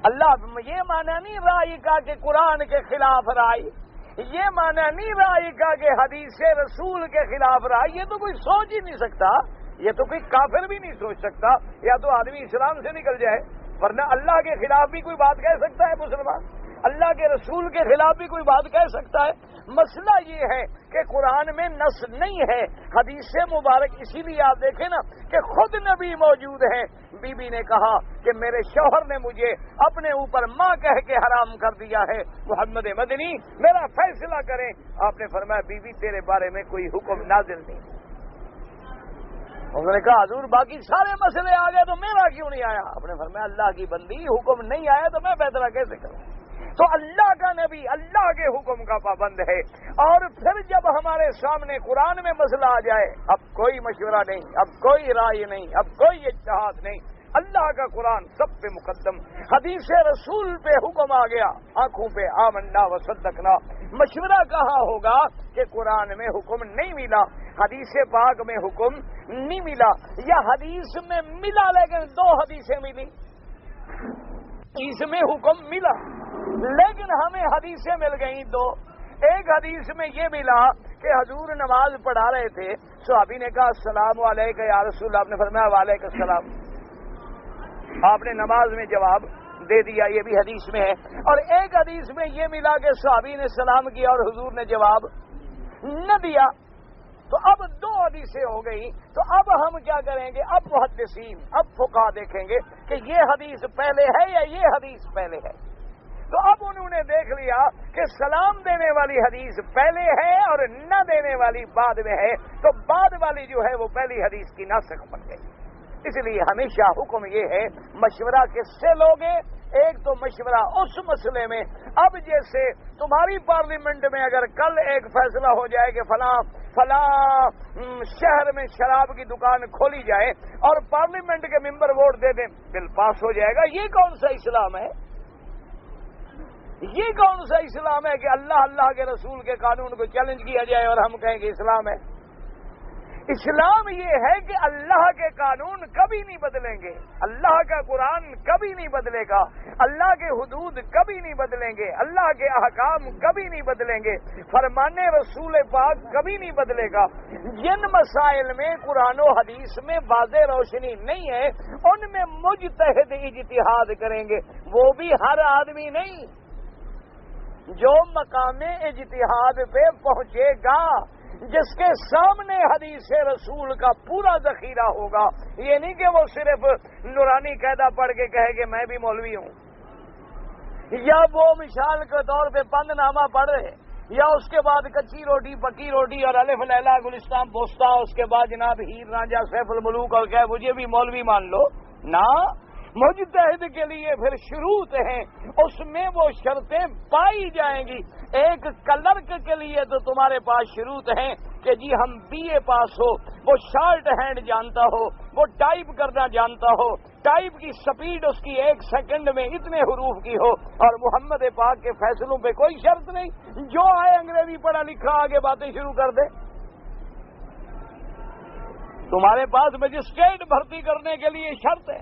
اللہ یہ معنی نہیں رائے کا کہ قرآن کے خلاف رائے، یہ معنی نہیں رائے کا کہ حدیث رسول کے خلاف رائے، یہ تو کوئی سوچ ہی نہیں سکتا، یہ تو کوئی کافر بھی نہیں سوچ سکتا، یا تو آدمی اسلام سے نکل جائے، ورنہ اللہ کے خلاف بھی کوئی بات کہہ سکتا ہے مسلمان، اللہ کے رسول کے خلاف بھی کوئی بات کہہ سکتا ہے۔ مسئلہ یہ ہے کہ قرآن میں نص نہیں ہے، حدیث مبارک، اسی لیے آپ دیکھیں نا کہ خود نبی موجود ہیں۔ بی بی نے کہا کہ میرے شوہر نے مجھے اپنے اوپر ماں کہہ کے حرام کر دیا ہے، محمد مدنی میرا فیصلہ کریں۔ آپ نے فرمایا بی بی تیرے بارے میں کوئی حکم نازل نہیں۔ انہوں نے کہا حضور باقی سارے مسئلے آ گئے تو میرا کیوں نہیں آیا؟ آپ نے فرمایا اللہ کی بندی، حکم نہیں آیا تو میں فیصلہ کیسے کروں؟ تو اللہ کا نبی اللہ کے حکم کا پابند ہے، اور پھر جب ہمارے سامنے قرآن میں مسئلہ آ جائے، اب کوئی مشورہ نہیں، اب کوئی رائے نہیں، اب کوئی اجتہاد نہیں، اللہ کا قرآن سب پہ مقدم، حدیث رسول پہ حکم آ گیا، آنکھوں پہ آمنا و صدقنا۔ مشورہ کہاں ہوگا کہ قرآن میں حکم نہیں ملا، حدیث پاک میں حکم نہیں ملا، یا حدیث میں ملا لیکن 2 حدیثیں ملی، اس میں حکم ملا لیکن ہمیں حدیثیں مل گئیں 2۔ ایک حدیث میں یہ ملا کہ حضور نماز پڑھا رہے تھے، صحابی نے کہا السلام علیکم یا رسول اللہ، آپ نے فرمایا وعلیکم السلام، آپ نے نماز میں جواب دے دیا، یہ بھی حدیث میں ہے۔ اور ایک حدیث میں یہ ملا کہ صحابی نے سلام کیا اور حضور نے جواب نہ دیا۔ تو اب 2 حدیثیں ہو گئی، تو اب ہم کیا کریں گے؟ اب محدثین، اب فقہا دیکھیں گے کہ یہ حدیث پہلے ہے یا یہ حدیث پہلے ہے۔ تو اب انہوں نے دیکھ لیا کہ سلام دینے والی حدیث پہلے ہے اور نہ دینے والی بعد میں ہے، تو بعد والی جو ہے وہ پہلی حدیث کی ناسخ بن گئی۔ اس لیے ہمیشہ حکم یہ ہے مشورہ کس سے لوگے؟ ایک تو مشورہ اس مسئلے میں، اب جیسے تمہاری پارلیمنٹ میں اگر کل ایک فیصلہ ہو جائے کہ فلاں شہر میں شراب کی دکان کھولی جائے اور پارلیمنٹ کے ممبر ووٹ دے دیں، بل پاس ہو جائے گا، یہ کون سا اسلام ہے؟ یہ کون سا اسلام ہے کہ اللہ کے رسول کے قانون کو چیلنج کیا جائے اور ہم کہیں کہ اسلام ہے؟ اسلام یہ ہے کہ اللہ کے قانون کبھی نہیں بدلیں گے، اللہ کا قرآن کبھی نہیں بدلے گا، اللہ کے حدود کبھی نہیں بدلیں گے، اللہ کے احکام کبھی نہیں بدلیں گے، فرمان رسول پاک کبھی نہیں بدلے گا۔ جن مسائل میں قرآن و حدیث میں واضح روشنی نہیں ہے ان میں مجتہد اجتہاد کریں گے، وہ بھی ہر آدمی نہیں، جو مقام اجتہاد پہ پہنچے گا، جس کے سامنے حدیث رسول کا پورا ذخیرہ ہوگا۔ یہ نہیں کہ وہ صرف نورانی قاعدہ پڑھ کے کہے کہ میں بھی مولوی ہوں، یا وہ مثال کے طور پہ پند نامہ پڑھ رہے یا اس کے بعد کچی روٹی پکی روٹی اور الف لیلا گلستان پوستا، اس کے بعد جناب ہیر رانجھا سیف الملوک اور کہ مجھے بھی مولوی مان لو نا، مجتہد کے لیے پھر شروط ہیں، اس میں وہ شرطیں پائی جائیں گی۔ ایک کلرک کے لیے تو تمہارے پاس شروط ہیں کہ جی ہم بی اے پاس ہو، وہ شارٹ ہینڈ جانتا ہو، وہ ٹائپ کرنا جانتا ہو، ٹائپ کی سپیڈ اس کی 1 سیکنڈ میں اتنے حروف کی ہو، اور محمد پاک کے فیصلوں پہ کوئی شرط نہیں، جو آئے انگریزی پڑھا لکھا آگے باتیں شروع کر دے۔ تمہارے پاس مجسٹریٹ بھرتی کرنے کے لیے شرط ہے،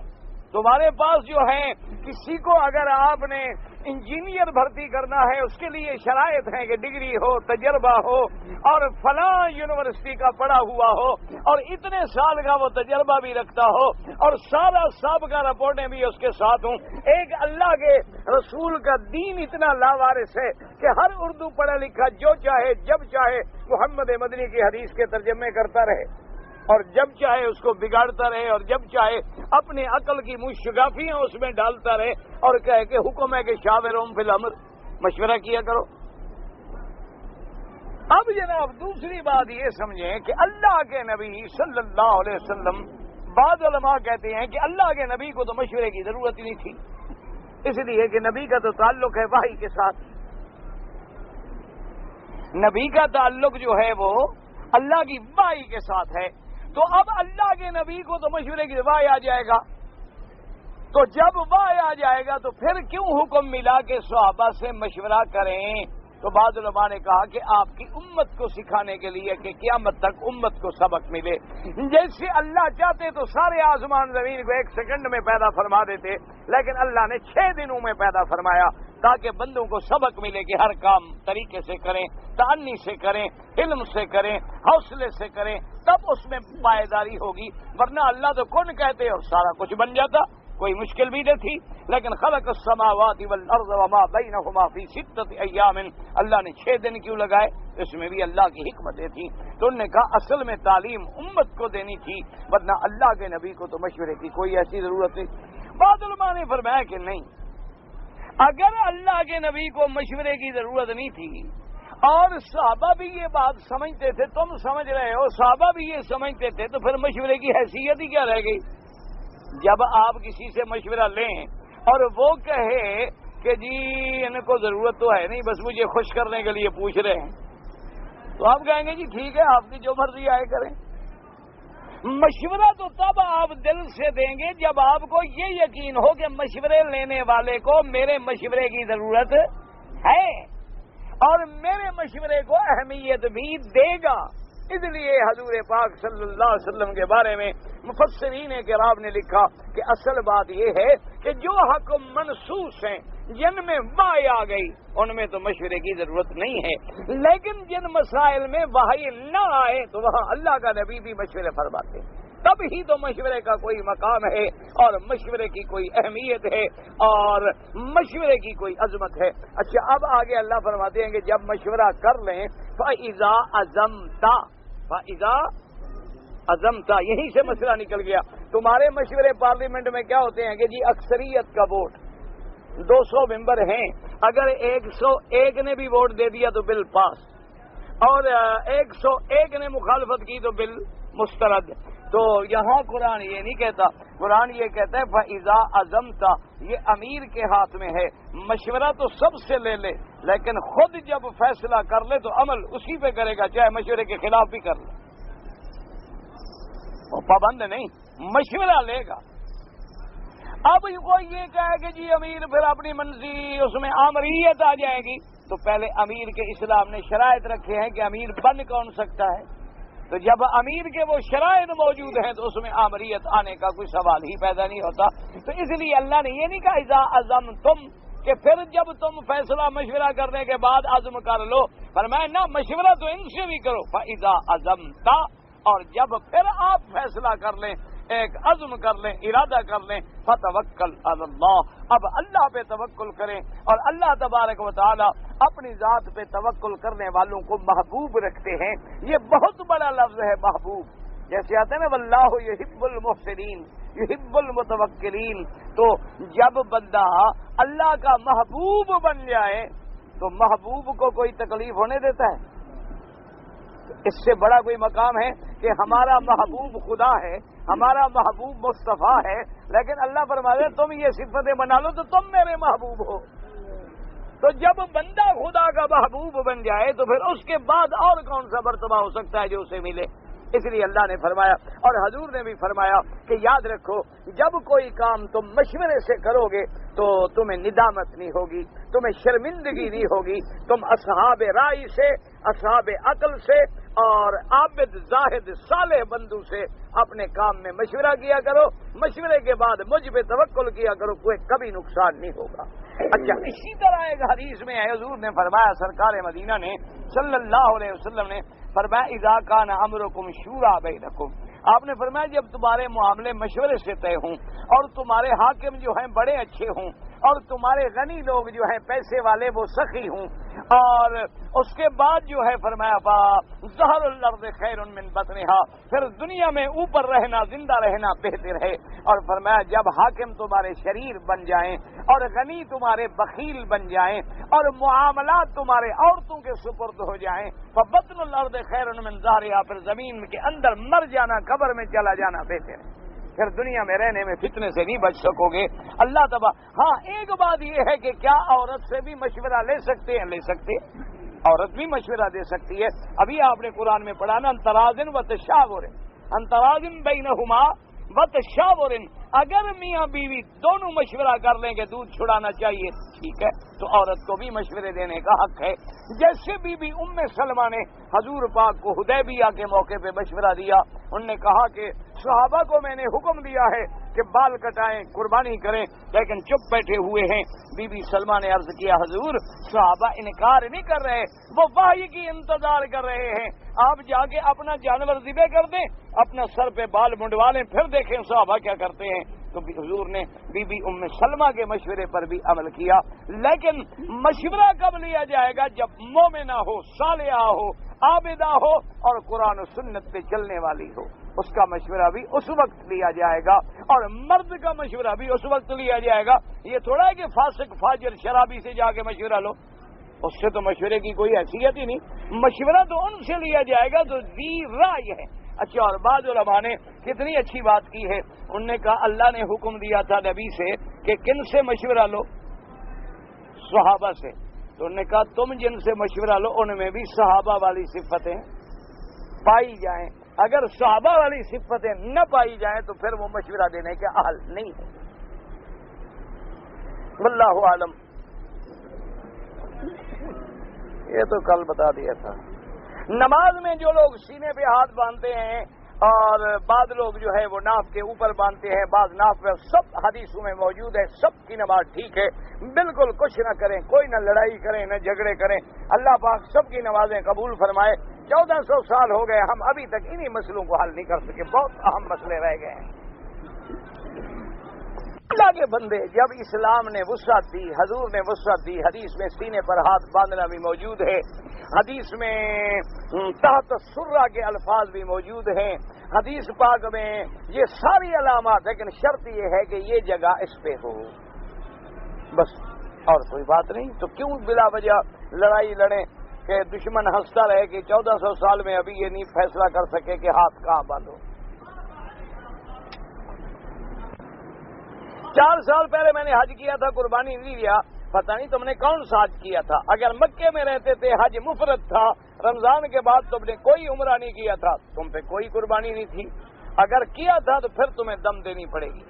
تمہارے پاس جو ہے کسی کو اگر آپ نے انجینئر بھرتی کرنا ہے اس کے لیے شرائط ہیں کہ ڈگری ہو، تجربہ ہو، اور فلاں یونیورسٹی کا پڑھا ہوا ہو، اور اتنے سال کا وہ تجربہ بھی رکھتا ہو، اور سارا سابقہ رپورٹیں بھی اس کے ساتھ ہوں۔ ایک اللہ کے رسول کا دین اتنا لاوارث ہے کہ ہر اردو پڑھا لکھا جو چاہے جب چاہے محمد مدنی کی حدیث کے ترجمے کرتا رہے، اور جب چاہے اس کو بگاڑتا رہے، اور جب چاہے اپنے عقل کی مشگافیاں اس میں ڈالتا رہے، اور کہے کہ حکم ہے کہ شاورہم فی الامر، مشورہ کیا کرو۔ اب جناب دوسری بات یہ سمجھیں کہ اللہ کے نبی صلی اللہ علیہ وسلم، بعض علماء کہتے ہیں کہ اللہ کے نبی کو تو مشورے کی ضرورت ہی نہیں تھی، اس لیے کہ نبی کا تو تعلق ہے وحی کے ساتھ، نبی کا تعلق جو ہے وہ اللہ کی وحی کے ساتھ ہے۔ تو اب اللہ کے نبی کو تو مشورے کی وحی آ جائے گا، تو جب وحی آ جائے گا تو پھر کیوں حکم ملا کہ صحابہ سے مشورہ کریں؟ تو بعض علماء نے کہا کہ آپ کی امت کو سکھانے کے لیے کہ قیامت تک امت کو سبق ملے۔ جیسے اللہ چاہتے تو سارے آسمان زمین کو 1 سیکنڈ میں پیدا فرما دیتے، لیکن اللہ نے 6 دنوں میں پیدا فرمایا تاکہ بندوں کو سبق ملے کہ ہر کام طریقے سے کریں، تأنی سے کریں، علم سے کریں، حوصلے سے کریں، تب اس میں پائیداری ہوگی، ورنہ اللہ تو کن کہتے اور سارا کچھ بن جاتا، کوئی مشکل بھی نہ تھی۔ لیکن خلق السماوات والارض وما بینہما فی 6 ایام، اللہ نے 6 دن کیوں لگائے؟ اس میں بھی اللہ کی حکمتیں تھیں۔ تو انہوں نے کہا اصل میں تعلیم امت کو دینی تھی، ورنہ اللہ کے نبی کو تو مشورے کی کوئی ایسی ضرورت نہیں۔ بعض علماء نے فرمایا کہ نہیں، اگر اللہ کے نبی کو مشورے کی ضرورت نہیں تھی اور صحابہ بھی یہ بات سمجھتے تھے، تم سمجھ رہے ہو صحابہ بھی یہ سمجھتے تھے، تو پھر مشورے کی حیثیت ہی کیا رہ گئی؟ جب آپ کسی سے مشورہ لیں اور وہ کہے کہ جی ان کو ضرورت تو ہے نہیں، بس مجھے خوش کرنے کے لیے پوچھ رہے ہیں، تو آپ کہیں گے جی ٹھیک ہے آپ کی جو مرضی آئے کریں۔ مشورہ تو تب آپ دل سے دیں گے جب آپ کو یہ یقین ہو کہ مشورے لینے والے کو میرے مشورے کی ضرورت ہے اور میرے مشورے کو اہمیت بھی دے گا۔ اس لیے حضور پاک صلی اللہ علیہ وسلم کے بارے میں مفسرین کرام نے لکھا کہ اصل بات یہ ہے کہ جو حکم منسوس ہیں، جن میں وحی آ گئی، ان میں تو مشورے کی ضرورت نہیں ہے، لیکن جن مسائل میں وحی نہ آئے تو وہاں اللہ کا نبی بھی مشورے فرماتے ہیں، تب ہی تو مشورے کا کوئی مقام ہے اور مشورے کی کوئی اہمیت ہے اور مشورے کی کوئی عظمت ہے۔ اچھا اب آگے اللہ فرماتے ہیں کہ جب مشورہ کر لیں فَإِذَا عَزَمْتَ، فَإِذَا عَزَمْتَ، یہیں سے مسئلہ نکل گیا۔ تمہارے مشورے پارلیمنٹ میں کیا ہوتے ہیں کہ جی اکثریت کا ووٹ، 200 ممبر ہیں، اگر 101 نے بھی ووٹ دے دیا تو بل پاس، اور 101 نے مخالفت کی تو بل مسترد۔ تو یہاں قرآن یہ نہیں کہتا، قرآن یہ کہتا ہے فَإِذَا عَزَمْتَ، یہ امیر کے ہاتھ میں ہے، مشورہ تو سب سے لے لے، لیکن خود جب فیصلہ کر لے تو عمل اسی پہ کرے گا، چاہے مشورے کے خلاف بھی کر لے، وہ پابند نہیں، مشورہ لے گا۔ اب کوئی یہ کہے کہ جی امیر پھر اپنی منظی اس میں آمریت آ جائے گی، تو پہلے امیر کے اسلام نے شرائط رکھے ہیں کہ امیر بن کون سکتا ہے، تو جب امیر کے وہ شرائط موجود ہیں تو اس میں آمریت آنے کا کوئی سوال ہی پیدا نہیں ہوتا۔ تو اس لیے اللہ نے یہ نہیں کہا اذا عزمتم کہ پھر جب تم فیصلہ مشورہ کرنے کے بعد عزم کر لو، فرمایا نہ، مشورہ تو ان سے بھی کرو، فاذا عزمت، اور جب پھر آپ فیصلہ کر لیں، ایک عزم کر لیں، ارادہ کر لیں، فتوکل علی اللہ، اب اللہ پہ توکل کریں، اور اللہ تبارک و تعالی اپنی ذات پہ توکل کرنے والوں کو محبوب رکھتے ہیں۔ یہ بہت بڑا لفظ ہے محبوب، جیسے آتے ہیں نا واللہ یحب المحسنین یحب المتوکلین، تو جب بندہ اللہ کا محبوب بن جائے تو محبوب کو کوئی تکلیف ہونے دیتا ہے؟ اس سے بڑا کوئی مقام ہے کہ ہمارا محبوب خدا ہے، ہمارا محبوب مصطفیٰ ہے، لیکن اللہ فرماتے تم یہ صفتیں بنا لو تو تم میرے محبوب ہو۔ تو جب بندہ خدا کا محبوب بن جائے تو پھر اس کے بعد اور کون سا مرتبہ ہو سکتا ہے جو اسے ملے؟ اس لیے اللہ نے فرمایا اور حضور نے بھی فرمایا کہ یاد رکھو جب کوئی کام تم مشورے سے کرو گے تو تمہیں ندامت نہیں ہوگی، تمہیں شرمندگی نہیں ہوگی، تم اصحاب رائے سے، اصحاب عقل سے اور عابد زاہد صالح بندو سے اپنے کام میں مشورہ کیا کرو، مشورے کے بعد مجھ پہ توکل کیا کرو، کوئی کبھی نقصان نہیں ہوگا۔ اچھا، اسی طرح ایک حدیث میں ہے حضور نے فرمایا، سرکار مدینہ نے صلی اللہ علیہ وسلم نے فرمایا اذا کان امرکم شورا بینکم، آپ نے فرمایا جب تمہارے معاملے مشورے سے طے ہوں اور تمہارے حاکم جو ہیں بڑے اچھے ہوں اور تمہارے غنی لوگ جو ہیں پیسے والے وہ سخی ہوں، اور اس کے بعد جو ہے فرمایا ظہر الارض خیر من بطنہا، پھر دنیا میں اوپر رہنا، زندہ رہنا بہتر ہے، اور فرمایا جب حاکم تمہارے شریر بن جائیں اور غنی تمہارے بخیل بن جائیں اور معاملات تمہارے عورتوں کے سپرد ہو جائیں فبطن الارض خیر من ظہرہا، پھر زمین کے اندر مر جانا، قبر میں چلا جانا بہتر ہے، پھر دنیا میں رہنے میں فتنے سے نہیں بچ سکو گے۔ اللہ تبارک، ہاں ایک بات یہ ہے کہ کیا عورت سے بھی مشورہ لے سکتے ہیں؟ لے سکتے ہیں، عورت بھی مشورہ دے سکتی ہے۔ ابھی آپ نے قرآن میں پڑھا نا انترازن و تشاور، انترازن بینہما و تشاور، اگر میاں بیوی دونوں مشورہ کر لیں کہ دودھ چھڑانا چاہیے ٹھیک ہے تو عورت کو بھی مشورے دینے کا حق ہے، جیسے بی بی ام سلمہ نے حضور پاک کو حدیبیہ کے موقع پہ مشورہ دیا، انہوں نے کہا کہ صحابہ کو میں نے حکم دیا ہے کہ بال کٹائیں، قربانی کریں، لیکن چپ بیٹھے ہوئے ہیں۔ بی بی سلمہ نے عرض کیا حضور صحابہ انکار نہیں کر رہے، وہ وحی کی انتظار کر رہے ہیں، آپ جا کے اپنا جانور ذبح کر دیں، اپنا سر پہ بال منڈوا لیں، پھر دیکھیں صحابہ کیا کرتے ہیں۔ تو حضور نے بی بی ام سلمہ کے مشورے پر بھی عمل کیا، لیکن مشورہ کب لیا جائے گا؟ جب مومنہ ہو، صالحہ ہو، عابدہ ہو اور قرآن و سنت پہ چلنے والی ہو، اس کا مشورہ بھی اس وقت لیا جائے گا، اور مرد کا مشورہ بھی اس وقت لیا جائے گا۔ یہ تھوڑا ہے کہ فاسق فاجر شرابی سے جا کے مشورہ لو، اس سے تو مشورے کی کوئی حیثیت ہی نہیں، مشورہ تو ان سے لیا جائے گا جو ذی رائے ہے۔ اچھا، اور بعض علماء نے کتنی اچھی بات کی ہے، انہوں نے کہا اللہ نے حکم دیا تھا نبی سے کہ کن سے مشورہ لو؟ صحابہ سے، تو انہوں نے کہا تم جن سے مشورہ لو ان میں بھی صحابہ والی صفتیں پائی جائیں، اگر صحابہ والی صفتیں نہ پائی جائیں تو پھر وہ مشورہ دینے کے اہل نہیں ہے۔ واللہ عالم۔ یہ تو کل بتا دیا تھا۔ نماز میں جو لوگ سینے پہ ہاتھ باندھتے ہیں اور بعض لوگ جو ہے وہ ناف کے اوپر باندھتے ہیں، بعض ناف پہ، سب حدیثوں میں موجود ہے، سب کی نماز ٹھیک ہے، بالکل کچھ نہ کریں، کوئی نہ لڑائی کریں نہ جھگڑے کریں، اللہ پاک سب کی نمازیں قبول فرمائے۔ 1400 سال ہو گئے ہم ابھی تک انہی مسئلوں کو حل نہیں کر سکے، بہت اہم مسئلے رہ گئے ہیں۔ اللہ کے بندے، جب اسلام نے وسعت دی، حضور نے وسعت دی، حدیث میں سینے پر ہاتھ باندھنا بھی موجود ہے، حدیث میں تحت السرہ کے الفاظ بھی موجود ہیں، حدیث پاک میں یہ ساری علامات، لیکن شرط یہ ہے کہ یہ جگہ اس پہ ہو، بس اور کوئی بات نہیں۔ تو کیوں بلا وجہ لڑائی لڑیں کہ دشمن ہنستا رہے کہ 1400 سال میں ابھی یہ نہیں فیصلہ کر سکے کہ ہاتھ کہاں باندھو۔ 4 سال پہلے میں نے حج کیا تھا، قربانی نہیں لیا، پتہ نہیں تم نے کون سا حج کیا تھا۔ اگر مکے میں رہتے تھے حج مفرد تھا، رمضان کے بعد تم نے کوئی عمرہ نہیں کیا تھا، تم پہ کوئی قربانی نہیں تھی، اگر کیا تھا تو پھر تمہیں دم دینی پڑے گی۔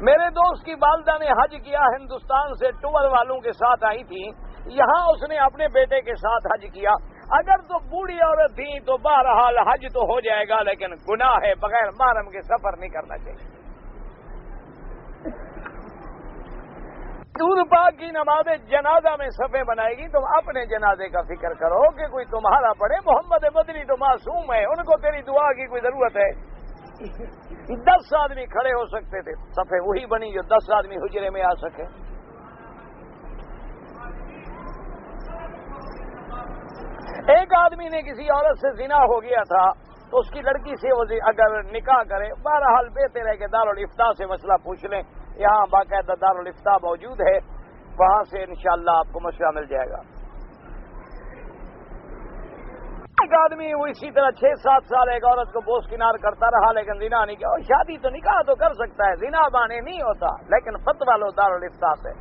میرے دوست کی والدہ نے حج کیا، ہندوستان سے ٹور والوں کے ساتھ آئی تھی، یہاں اس نے اپنے بیٹے کے ساتھ حج کیا۔ اگر تو بوڑھی عورت تھی تو بہرحال حج تو ہو جائے گا، لیکن گناہ ہے، بغیر محرم کے سفر نہیں کرنا چاہیے۔ حضور پاک کی نماز جنازہ میں صفیں بنائے گی، تم اپنے جنازے کا فکر کرو کہ کوئی تمہارا پڑھے۔ محمد مدنی تو معصوم ہے، ان کو تیری دعا کی کوئی ضرورت ہے؟ 10 آدمی کھڑے ہو سکتے تھے، صفیں وہی بنی جو 10 آدمی حجرے میں آ سکے۔ ایک آدمی نے کسی عورت سے زنا ہو گیا تھا تو اس کی لڑکی سے وہ اگر نکاح کرے، بہرحال بہتر ہے کہ دارالفتاء سے مسئلہ پوچھ لیں، یہاں باقاعدہ دارالفتاء موجود ہے، وہاں سے انشاءاللہ آپ کو مشورہ مل جائے گا۔ ایک آدمی وہ اسی طرح 6-7 سال ایک عورت کو بوس کنار کرتا رہا لیکن زنا نہیں کیا، اور شادی تو نکاح تو کر سکتا ہے، زنا بانے نہیں ہوتا، لیکن فتویٰ لو دارالفتاء سے۔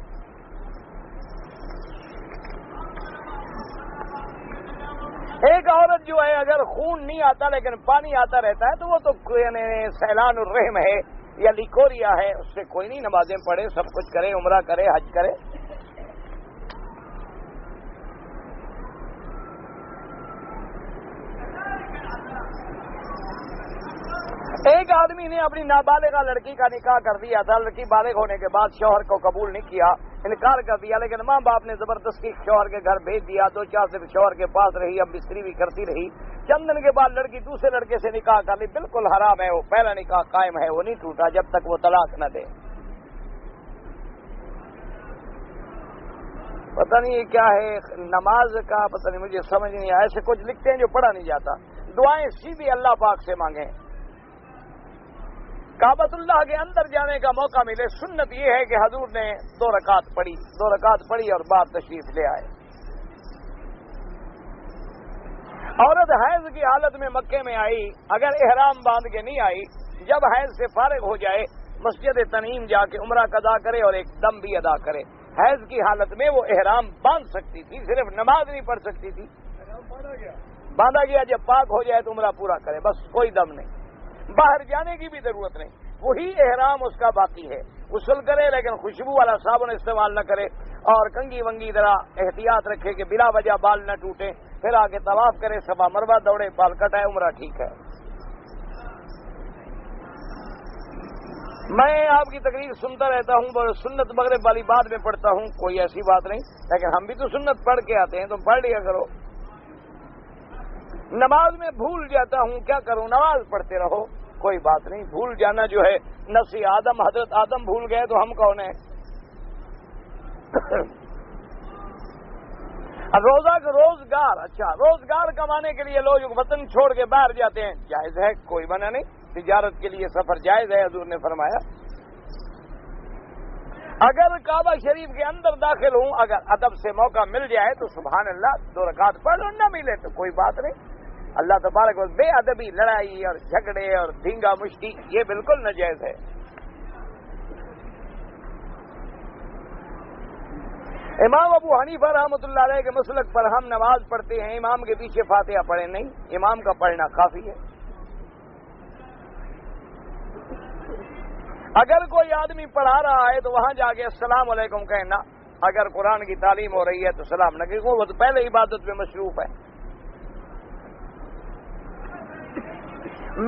ایک عورت جو ہے اگر خون نہیں آتا لیکن پانی آتا رہتا ہے تو وہ تو سیلان الرحم ہے یا لیکوریا ہے، اس سے کوئی نہیں، نمازیں پڑھے، سب کچھ کرے، عمرہ کرے، حج کرے۔ ایک آدمی نے اپنی نابالغہ لڑکی کا نکاح کر دیا تھا، لڑکی بالغ ہونے کے بعد شوہر کو قبول نہیں کیا، انکار کر دیا، لیکن ماں باپ نے زبردستی شوہر کے گھر بھیج دیا، 2-4 دن شوہر کے پاس رہی، اب بستری بھی کرتی رہی، چند دن کے بعد لڑکی دوسرے لڑکے سے نکاح کر لی، بالکل حرام ہے، وہ پہلا نکاح قائم ہے، وہ نہیں ٹوٹا جب تک وہ طلاق نہ دے۔ پتہ نہیں یہ کیا ہے، نماز کا پتہ نہیں، مجھے سمجھ نہیں آیا، ایسے کچھ لکھتے ہیں جو پڑھا نہیں جاتا۔ دعائیں سیدھی اللہ پاک سے مانگیں، کعبۃ اللہ کے اندر جانے کا موقع ملے، سنت یہ ہے کہ حضور نے 2 رکعت پڑھی اور بعد تشریف لے آئے۔ عورت حیض کی حالت میں مکے میں آئی، اگر احرام باندھ کے نہیں آئی، جب حیض سے فارغ ہو جائے مسجد تنعیم جا کے عمرہ قضا کرے اور ایک دم بھی ادا کرے۔ حیض کی حالت میں وہ احرام باندھ سکتی تھی، صرف نماز نہیں پڑھ سکتی تھی، باندھا گیا، جب پاک ہو جائے تو عمرہ پورا کرے، بس کوئی دم نہیں، باہر جانے کی بھی ضرورت نہیں، وہی احرام اس کا باقی ہے، غسل کرے لیکن خوشبو والا صابن استعمال نہ کرے، اور کنگھی ونگی ذرا احتیاط رکھے کہ بلا وجہ بال نہ ٹوٹے، پھر آگے طواف کرے، صفا مروہ دوڑے، بال کٹائے، عمرہ ٹھیک ہے۔ میں آپ کی تقریر سنتا رہتا ہوں، سنت مغرب والی بات میں پڑھتا ہوں، کوئی ایسی بات نہیں، لیکن ہم بھی تو سنت پڑھ کے آتے ہیں، تو پڑھ لیا کرو۔ نماز میں بھول جاتا ہوں، کیا کروں، نماز پڑھتے رہو، کوئی بات نہیں، بھول جانا جو ہے نفس آدم، حضرت آدم بھول گئے تو ہم کون ہیں؟ روزگار، اچھا، روزگار کمانے کے لیے لوگ وطن چھوڑ کے باہر جاتے ہیں، جائز ہے، کوئی منع نہیں، تجارت کے لیے سفر جائز ہے، حضور نے فرمایا۔ اگر کعبہ شریف کے اندر داخل ہوں، اگر ادب سے موقع مل جائے تو سبحان اللہ 2 رکعت پڑھ لو، نہ ملے تو کوئی بات نہیں، اللہ تبارک و بے ادبی، لڑائی اور جھگڑے اور دھینگا مشتی یہ بالکل ناجائز ہے۔ امام ابو حنیفہ رحمۃ اللہ علیہ کے مسلک پر ہم نماز پڑھتے ہیں، امام کے پیچھے فاتحہ پڑھیں نہیں، امام کا پڑھنا کافی ہے۔ اگر کوئی آدمی پڑھا رہا ہے تو وہاں جا کے السلام علیکم کہنا، اگر قرآن کی تعلیم ہو رہی ہے تو سلام نہ کہ وہ تو پہلے عبادت میں مصروف ہے۔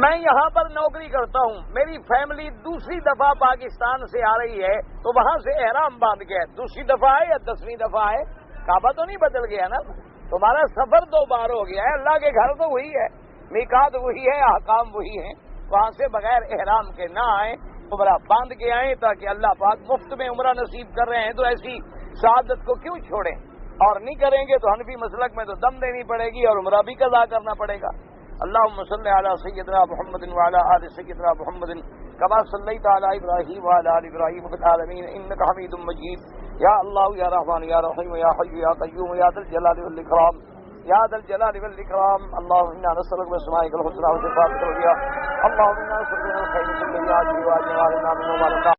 میں یہاں پر نوکری کرتا ہوں، میری فیملی دوسری دفعہ پاکستان سے آ رہی ہے تو وہاں سے احرام باندھ کے دوسری دفعہ ہے یا 10ویں دفعہ ہے، کعبہ تو نہیں بدل گیا نا، تمہارا سفر 2 بار ہو گیا ہے، اللہ کے گھر تو وہی ہے، میقات وہی ہے، احکام وہی ہیں، وہاں سے بغیر احرام کے نہ آئیں، عمرہ باندھ کے آئیں، تاکہ اللہ پاک مفت میں عمرہ نصیب کر رہے ہیں تو ایسی سعادت کو کیوں چھوڑیں، اور نہیں کریں گے تو حنفی مسلک میں تو دم دینی پڑے گی اور عمرہ بھی قضا کرنا پڑے گا۔ اللهم صل على سيدنا محمد وعلى آل سيدنا محمد كما صليت على إبراهيم وعلى آل إبراهيم في العالمين إنك حميد مجيد يا الله يا رحمن يا رحيم يا حي يا قيوم يا ذا الجلال والإكرام يا ذا الجلال والإكرام اللهم إنا نسألك بأسمائك الحسنى وصفاتك العليا اللهم إنا نسألك من الخير كله عاجله وآجله ما علمنا منه وما لم نعلم